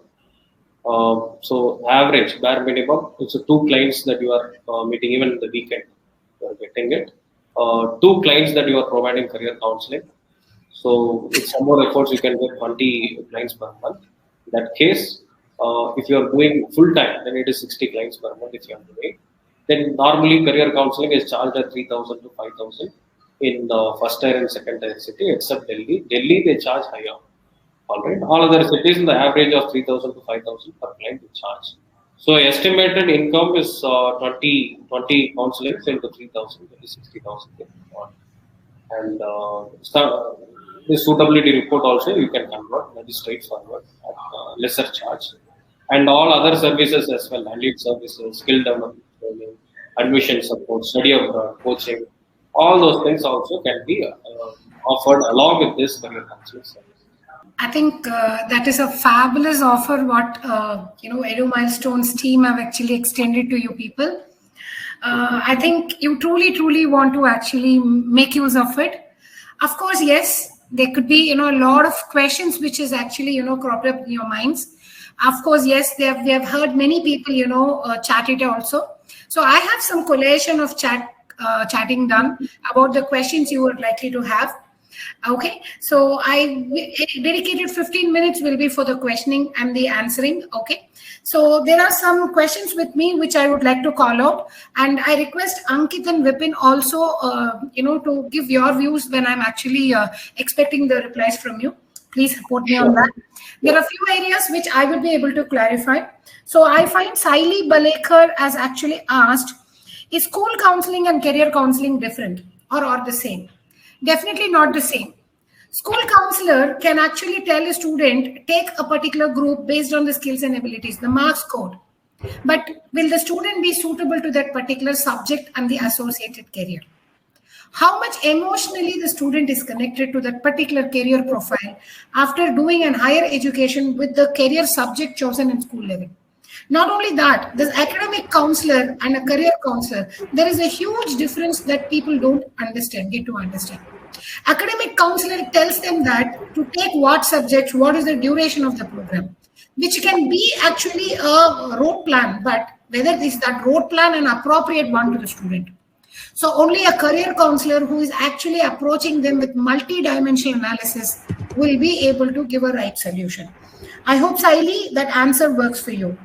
So average, bare minimum, it's 2 clients that you are meeting even in the weekend, you are getting it. 2 clients that you are providing career counseling. So with some more efforts, you can get 20 clients per month. In that case, if you are doing full time, then it is 60 clients per month if you are doing. Then normally career counseling is charged at 3,000 to 5,000 in the first tier and second tier city, except Delhi. Delhi they charge higher. All right. All other cities in the average of 3,000 to 5,000 per client they charge. So estimated income is 20 counselings into 3,000, that is 60,000. And the suitability report also you can convert, that is straightforward at lesser charge. And all other services as well, lead services, skill development training, admission support, study abroad, coaching, all those things also can be offered along with this career counseling service. I think that is a fabulous offer what Edu Milestones team have actually extended to you people. I think you truly want to actually make use of it. Of course, yes, there could be a lot of questions which is actually cropped up in your minds. Of course, yes, we have heard many people chat it also. So I have some collation of chatting done about the questions you would likely to have. Okay, so I dedicated 15 minutes will be for the questioning and the answering. Okay, so there are some questions with me which I would like to call out, and I request Ankit and Vipin also to give your views when I'm actually expecting the replies from you. Please support me on that. There are a few areas which I will be able to clarify. So I find Saili Balekar has actually asked, is school counseling and career counseling different or the same? Definitely not the same. School counselor can actually tell a student, take a particular group based on the skills and abilities, the marks code. But will the student be suitable to that particular subject and the associated career? How much emotionally the student is connected to that particular career profile after doing an higher education with the career subject chosen in school level? Not only that, this academic counselor and a career counselor, there is a huge difference that people don't get to understand. Academic counselor tells them that to take what subjects, what is the duration of the program, which can be actually a road plan, but whether is that road plan an appropriate one to the student. So only a career counselor who is actually approaching them with multi-dimensional analysis will be able to give a right solution. I hope, Saili, that answer works for you.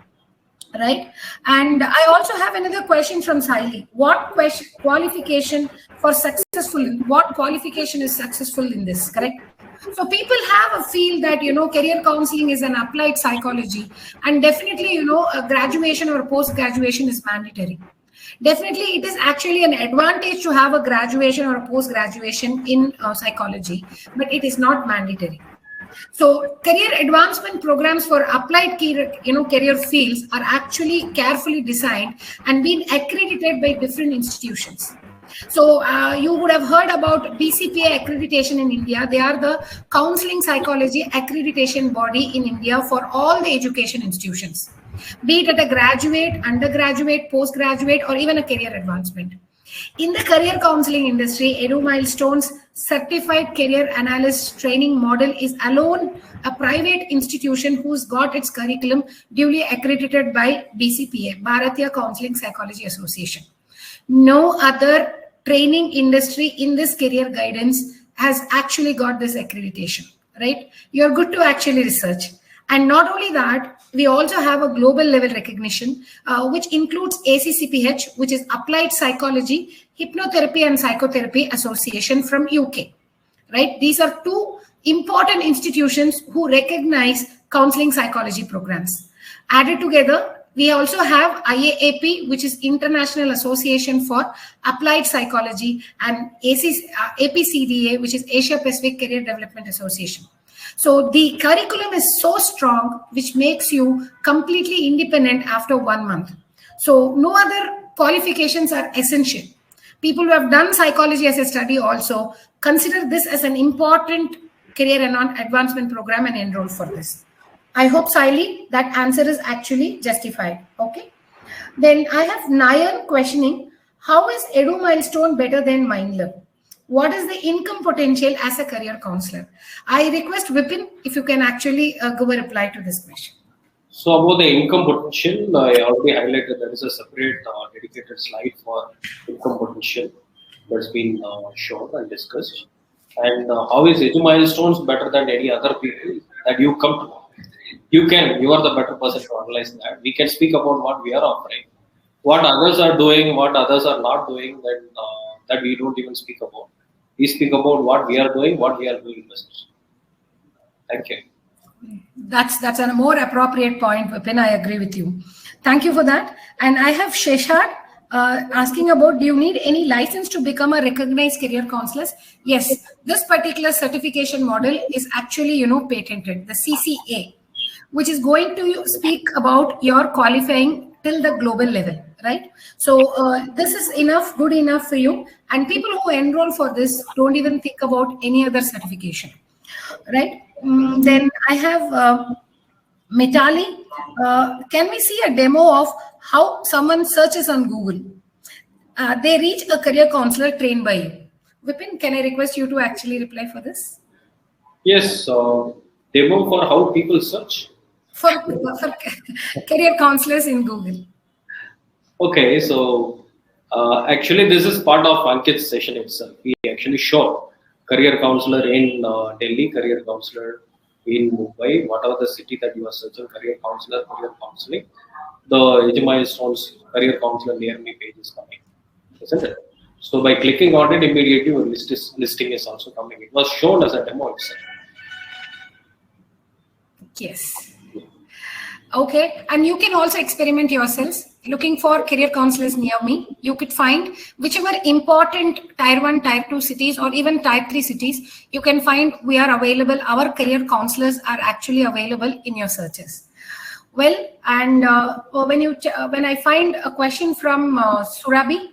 Right. And I also have another question from Saili. What qualification is successful in this? Correct. So people have a feel that, career counseling is an applied psychology, and definitely, a graduation or post-graduation is mandatory. Definitely, it is actually an advantage to have a graduation or a post-graduation in psychology, but it is not mandatory. So career advancement programs for applied career fields are actually carefully designed and being accredited by different institutions. So you would have heard about BCPA accreditation in India. They are the counseling psychology accreditation body in India for all the education institutions, be it at a graduate, undergraduate, postgraduate, or even a career advancement. In the career counseling industry, Edu Milestones Certified Career Analyst Training Model is alone a private institution who's got its curriculum duly accredited by BCPA, Bharatiya Counseling Psychology Association. No other training industry in this career guidance has actually got this accreditation, right? You're good to actually research. And not only that, we also have a global level recognition, which includes ACCPH, which is Applied Psychology, Hypnotherapy and Psychotherapy Association from UK, right? These are two important institutions who recognize counseling psychology programs. Added together, we also have IAAP, which is International Association for Applied Psychology, and APCDA, which is Asia Pacific Career Development Association. So the curriculum is so strong, which makes you completely independent after 1 month. So no other qualifications are essential. People who have done psychology as a study also consider this as an important career and advancement program and enroll for this. I hope, Saili, that answer is actually justified. Okay. Then I have Nayan questioning, how is Edu Milestone better than Mindler? What is the income potential as a career counselor? I request Vipin, if you can actually give a reply to this question. So about the income potential, I already highlighted there is a separate dedicated slide for income potential that's been shown and discussed. And how is Edu Milestones better than any other people that you come to? You are the better person to analyze that. We can speak about what we are offering, what others are doing, what others are not doing, that we don't even speak about. We speak about what we are doing in business. Thank you. That's a more appropriate point, Vipin. I agree with you. Thank you for that. And I have Sheshad asking about, do you need any license to become a recognized career counselor? Yes, this particular certification model is actually, patented, the CCA, which is going to speak about your qualifying till the global level, right? So this is good enough for you. And people who enroll for this don't even think about any other certification, right? Then I have Mitali. Can we see a demo of how someone searches on Google? They reach a career counselor trained by you. Vipin, can I request you to actually reply for this? Yes, demo for how people search? For career counselors in Google. Okay, so actually this is part of Ankit's session itself. We actually show career counselor in Delhi, career counselor in Mumbai, whatever the city that you are searching, career counselor, career counseling, the Edu Milestones career counselor near me page is coming, isn't it? So by clicking on it, immediately your listing is also coming. It was shown as a demo itself. Yes. Okay, and you can also experiment yourselves. Looking for career counselors near me, you could find whichever important tier 1, tier 2 cities or even tier 3 cities, you can find we are available. Our career counselors are actually available in your searches. Well, and when I find a question from Surabhi,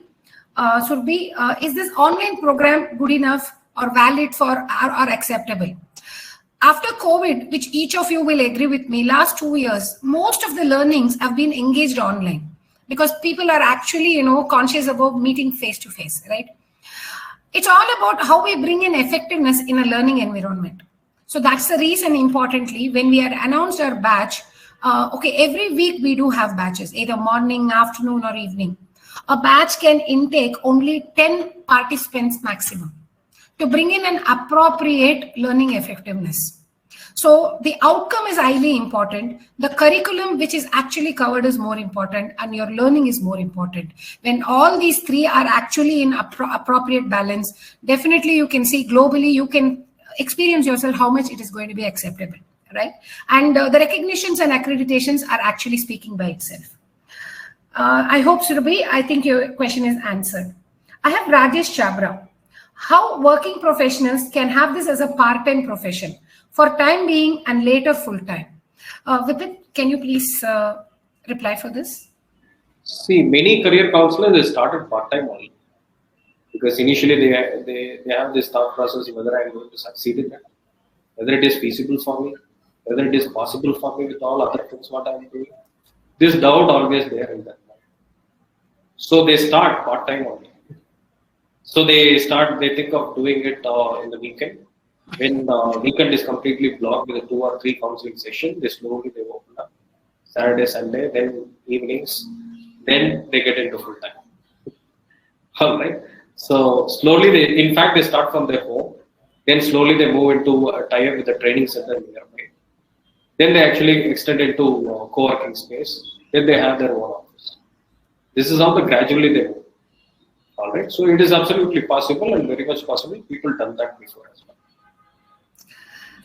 is this online program good enough or valid for or acceptable? After COVID, which each of you will agree with me, last 2 years, most of the learnings have been engaged online because people are actually, conscious about meeting face to face, right? It's all about how we bring in effectiveness in a learning environment. So that's the reason, importantly, when we had announced our batch, every week we do have batches, either morning, afternoon, or evening. A batch can intake only 10 participants maximum to bring in an appropriate learning effectiveness. So the outcome is highly important. The curriculum which is actually covered is more important, and your learning is more important. When all these three are actually in appropriate balance, definitely you can see globally, you can experience yourself how much it is going to be acceptable, right? And the recognitions and accreditations are actually speaking by itself. I hope, Surabhi, I think your question is answered. I have Rajesh Chabra. How working professionals can have this as a part-time profession for time being and later full-time? Vipin, can you please reply for this? See, many career counselors they started part time only because initially they have this thought process whether I'm going to succeed in that, whether it is feasible for me, whether it is possible for me with all other things what I'm doing. This doubt always there in that mind. So they start part time only. So they think of doing it in the weekend. When weekend is completely blocked with a 2 or 3 counseling sessions, they slowly they open up. Saturday, Sunday, then evenings, then they get into full time. All right. So slowly they start from their home. Then slowly they move into a tie-up with a training center nearby. Then they actually extend into co-working space. Then they have their own office. This is how gradually they move. All right. So it is absolutely possible and very much possible. People done that before as well.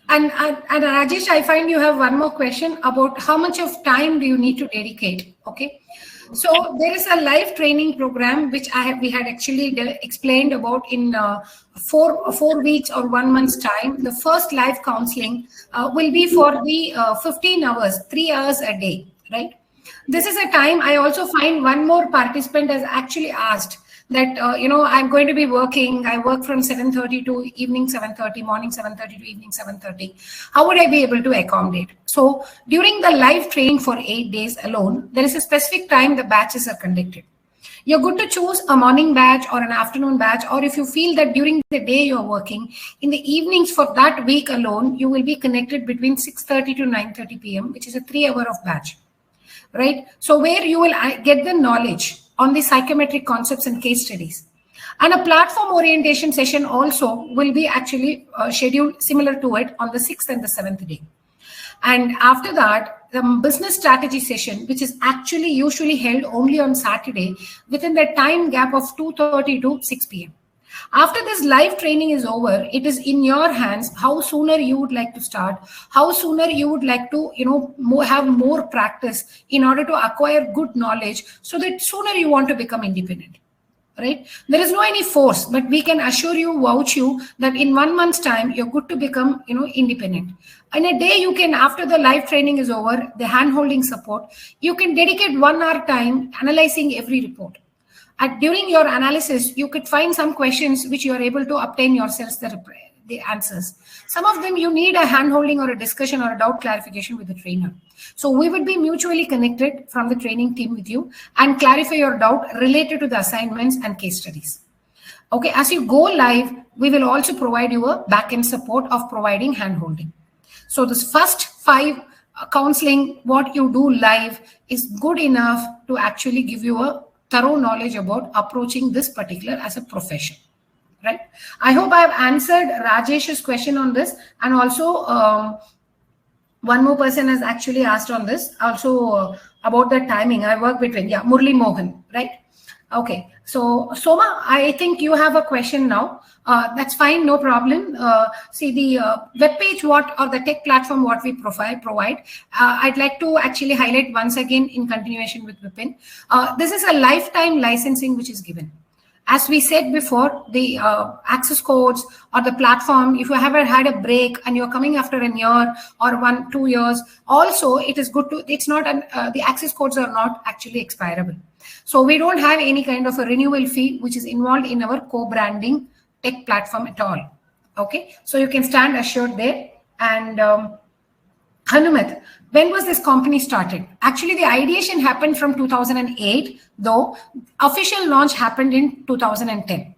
And Rajesh, I find you have one more question about how much of time do you need to dedicate? Okay. So there is a live training program which we had actually explained about in 4 weeks or 1 month's time. The first live counseling will be for the 15 hours, 3 hours a day, right? This is a time. I also find one more participant has actually asked that, I'm going to be working. I work from 7:30 to evening 7:30, morning 7:30 to evening 7:30. How would I be able to accommodate? So during the live training for 8 days alone, there is a specific time the batches are conducted. You're good to choose a morning batch or an afternoon batch, or if you feel that during the day you're working, in the evenings for that week alone, you will be connected between 6:30 to 9:30 p.m., which is a 3-hour of batch, right? So where you will get the knowledge on the psychometric concepts and case studies. And a platform orientation session also will be actually scheduled similar to it on the 6th and the 7th day. And after that, the business strategy session, which is actually usually held only on Saturday within the time gap of 2:30 to 6 p.m. After this live training is over, it is in your hands how sooner you would like to start, how sooner you would like to, have more practice in order to acquire good knowledge so that sooner you want to become independent, right? There is no any force, but we can assure you, vouch you that in 1 month's time, you're good to become, independent. In a day, you can, after the live training is over, the hand-holding support, you can dedicate 1 hour time analyzing every report. During your analysis, you could find some questions which you are able to obtain yourselves the answers. Some of them you need a hand-holding or a discussion or a doubt clarification with the trainer. So we would be mutually connected from the training team with you and clarify your doubt related to the assignments and case studies. Okay, as you go live, we will also provide you a back-end support of providing hand-holding. So this first 5 counseling, what you do live is good enough to actually give you a thorough knowledge about approaching this particular as a profession, right? I hope I have answered Rajesh's question on this. And also one more person has actually asked on this also about the timing. I work between, Murli Mohan, right? Okay, so Soma, I think you have a question now. That's fine, no problem. See the web page or the tech platform what we provide. I'd like to actually highlight once again in continuation with Vipin. This is a lifetime licensing which is given. As we said before, the access codes or the platform, if you haven't had a break and you're coming after a year or 1-2 years, also it is good to, it's not, the access codes are not actually expirable. So we don't have any kind of a renewal fee which is involved in our co-branding tech platform at all. Okay, so you can stand assured there. And Hanumat, when was this company started? Actually, the ideation happened from 2008, though official launch happened in 2010.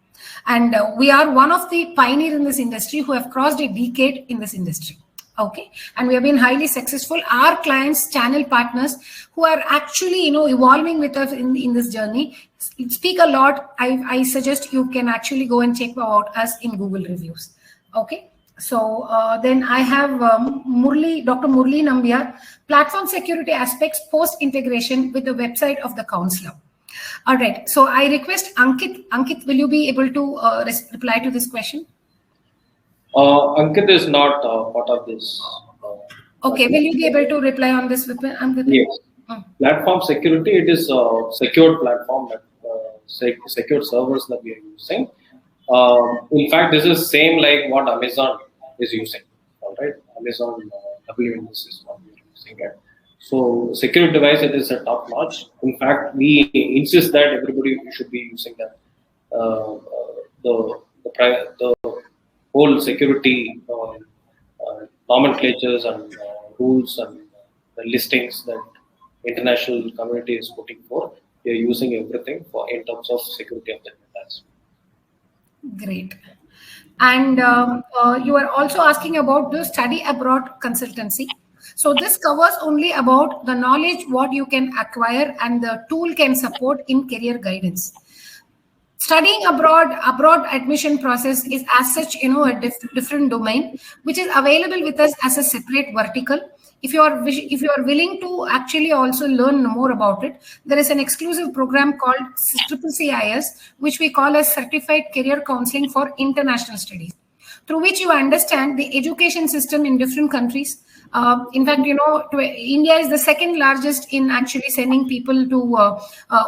And we are one of the pioneers in this industry who have crossed a decade in this industry. Okay, and we have been highly successful. Our clients, channel partners who are actually, evolving with us in this journey, speak a lot. I suggest you can actually go and check about us in Google reviews. Okay. So then I have Dr. Murli Nambiar, platform security aspects post-integration with the website of the counselor. All right. So I request Ankit. Ankit, will you be able to reply to this question? Ankit is not part of this. Okay. Will you be able to reply on this? Yes. Platform security, it is a secured platform, that secure servers that we are using. In fact, this is same like what Amazon is using. All right, Amazon WMS is what we are using it. So security device, it is a top notch. In fact, we insist that everybody should be using that. The whole security nomenclatures and rules and the listings that international community is putting forth, they are using everything for in terms of security of the data. Great. And you are also asking about the study abroad consultancy. So this covers only about the knowledge what you can acquire and the tool can support in career guidance. Studying abroad admission process is as such, a different domain, which is available with us as a separate vertical. If you are willing to actually also learn more about it, there is an exclusive program called CCCIS, which we call as Certified Career Counseling for International Studies, through which you understand the education system in different countries. In fact, India is the second largest in actually sending people to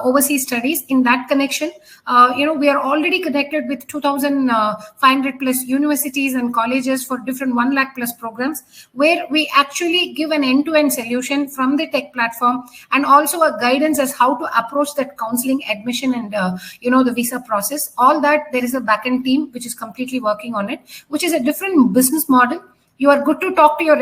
overseas studies. In that connection, we are already connected with 2,500 plus universities and colleges for different 1 lakh plus programs, where we actually give an end-to-end solution from the tech platform and also a guidance as how to approach that counseling, admission, and the visa process. All that, there is a backend team which is completely working on it, which is a different business model. You are good to talk to your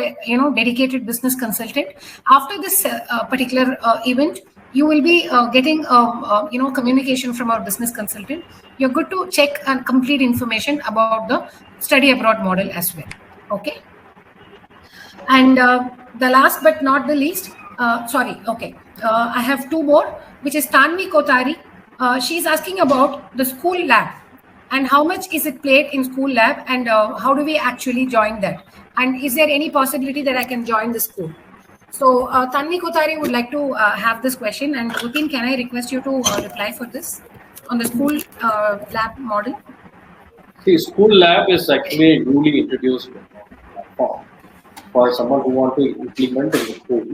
dedicated business consultant. After this particular event, you will be getting communication from our business consultant. You're good to check and complete information about the study abroad model as well. Okay. And the last but not the least, I have two more, which is Tanvi Kotari. She's asking about the school lab and how much is it played in school lab, and how do we actually join that? And is there any possibility that I can join the school? So Tanvi Kotari would like to have this question. And Putin, can I request you to reply for this on the school lab model? See, school lab is actually newly introduced platform for someone who want to implement in the school.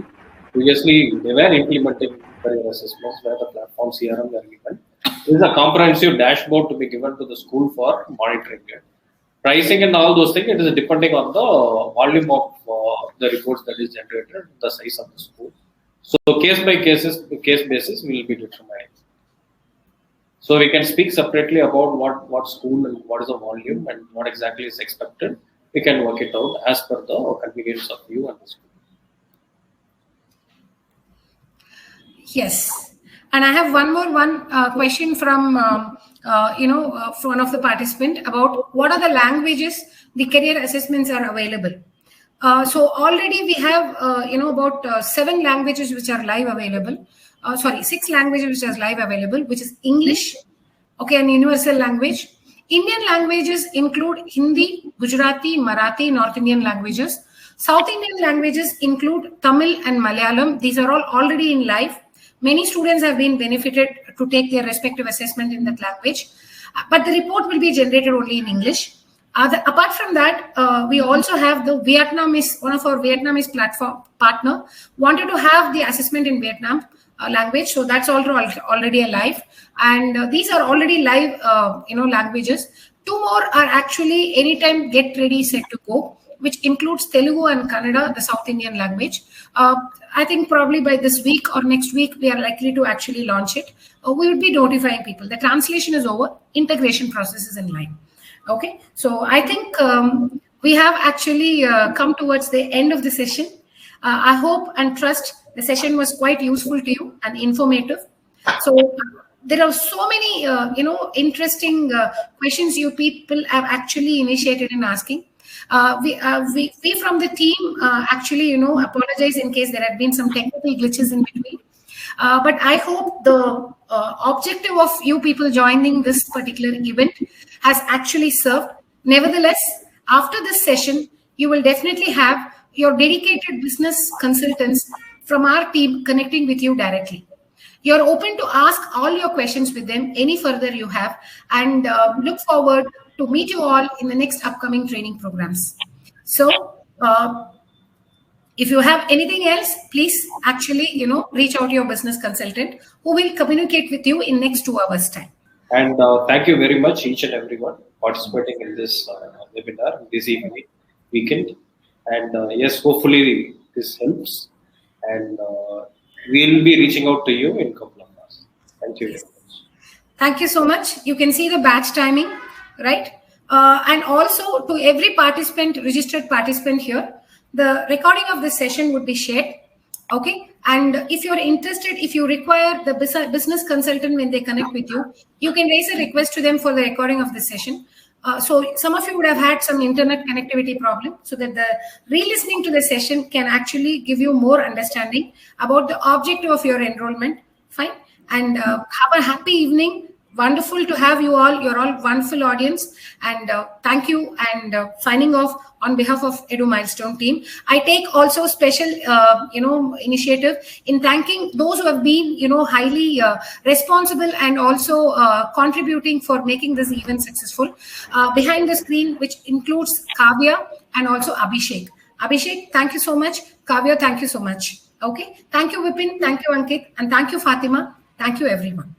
Previously, they were implementing career assessments where the platform CRM were given. There is a comprehensive dashboard to be given to the school for monitoring it. Pricing and all those things, it is depending on the volume of the reports that is generated, the size of the school. So case basis, we will be determining. So we can speak separately about what school and what is the volume and what exactly is expected. We can work it out as per the convenience of you and the school. Yes, and I have one more question from from one of the participants about what are the languages the career assessments are available. So already we have about 7 languages which are live available. 6 languages which are live available, which is English, okay, an universal language. Indian languages include Hindi, Gujarati, Marathi, North Indian languages. South Indian languages include Tamil and Malayalam. These are all already in live. Many students have been benefited to take their respective assessment in that language, but the report will be generated only in English. Apart from that, we also have the Vietnamese, one of our Vietnamese platform partner wanted to have the assessment in Vietnam language, so that's already alive, and these are already live languages. 2 more are actually anytime get ready, set to go, which includes Telugu and Kannada, the South Indian language. I think probably by this week or next week, we are likely to actually launch it. We will be notifying people. The translation is over, integration process is in line. Okay, so I think we have actually come towards the end of the session. I hope and trust the session was quite useful to you and informative. So there are so many, interesting questions you people have actually initiated in asking. We from the team actually, apologize in case there have been some technical glitches in between. But I hope the objective of you people joining this particular event has actually served. Nevertheless, after this session, you will definitely have your dedicated business consultants from our team connecting with you directly. You're open to ask all your questions with them, any further you have, and look forward to meet you all in the next upcoming training programs. So If you have anything else, please actually, reach out to your business consultant who will communicate with you in next 2 hours time. And thank you very much, each and everyone participating in this webinar this evening, weekend. And yes, hopefully this helps. And we'll be reaching out to you in a couple of hours. Thank you very much. Thank you so much. You can see the batch timing, right? And also to every participant, registered participant here, the recording of this session would be shared. Okay. And if you're interested, if you require the business consultant when they connect with you, you can raise a request to them for the recording of the session. So some of you would have had some internet connectivity problem, so that the re-listening to the session can actually give you more understanding about the objective of your enrollment. Fine. And have a happy evening. Wonderful to have you all. You're all wonderful audience. And thank you. And signing off on behalf of Edu Milestone team. I take also special, initiative in thanking those who have been, highly responsible and also contributing for making this event successful. Behind the screen, which includes Kavya and also Abhishek. Abhishek, thank you so much. Kavya, thank you so much. Okay. Thank you, Vipin. Thank you, Ankit. And thank you, Fatima. Thank you, everyone.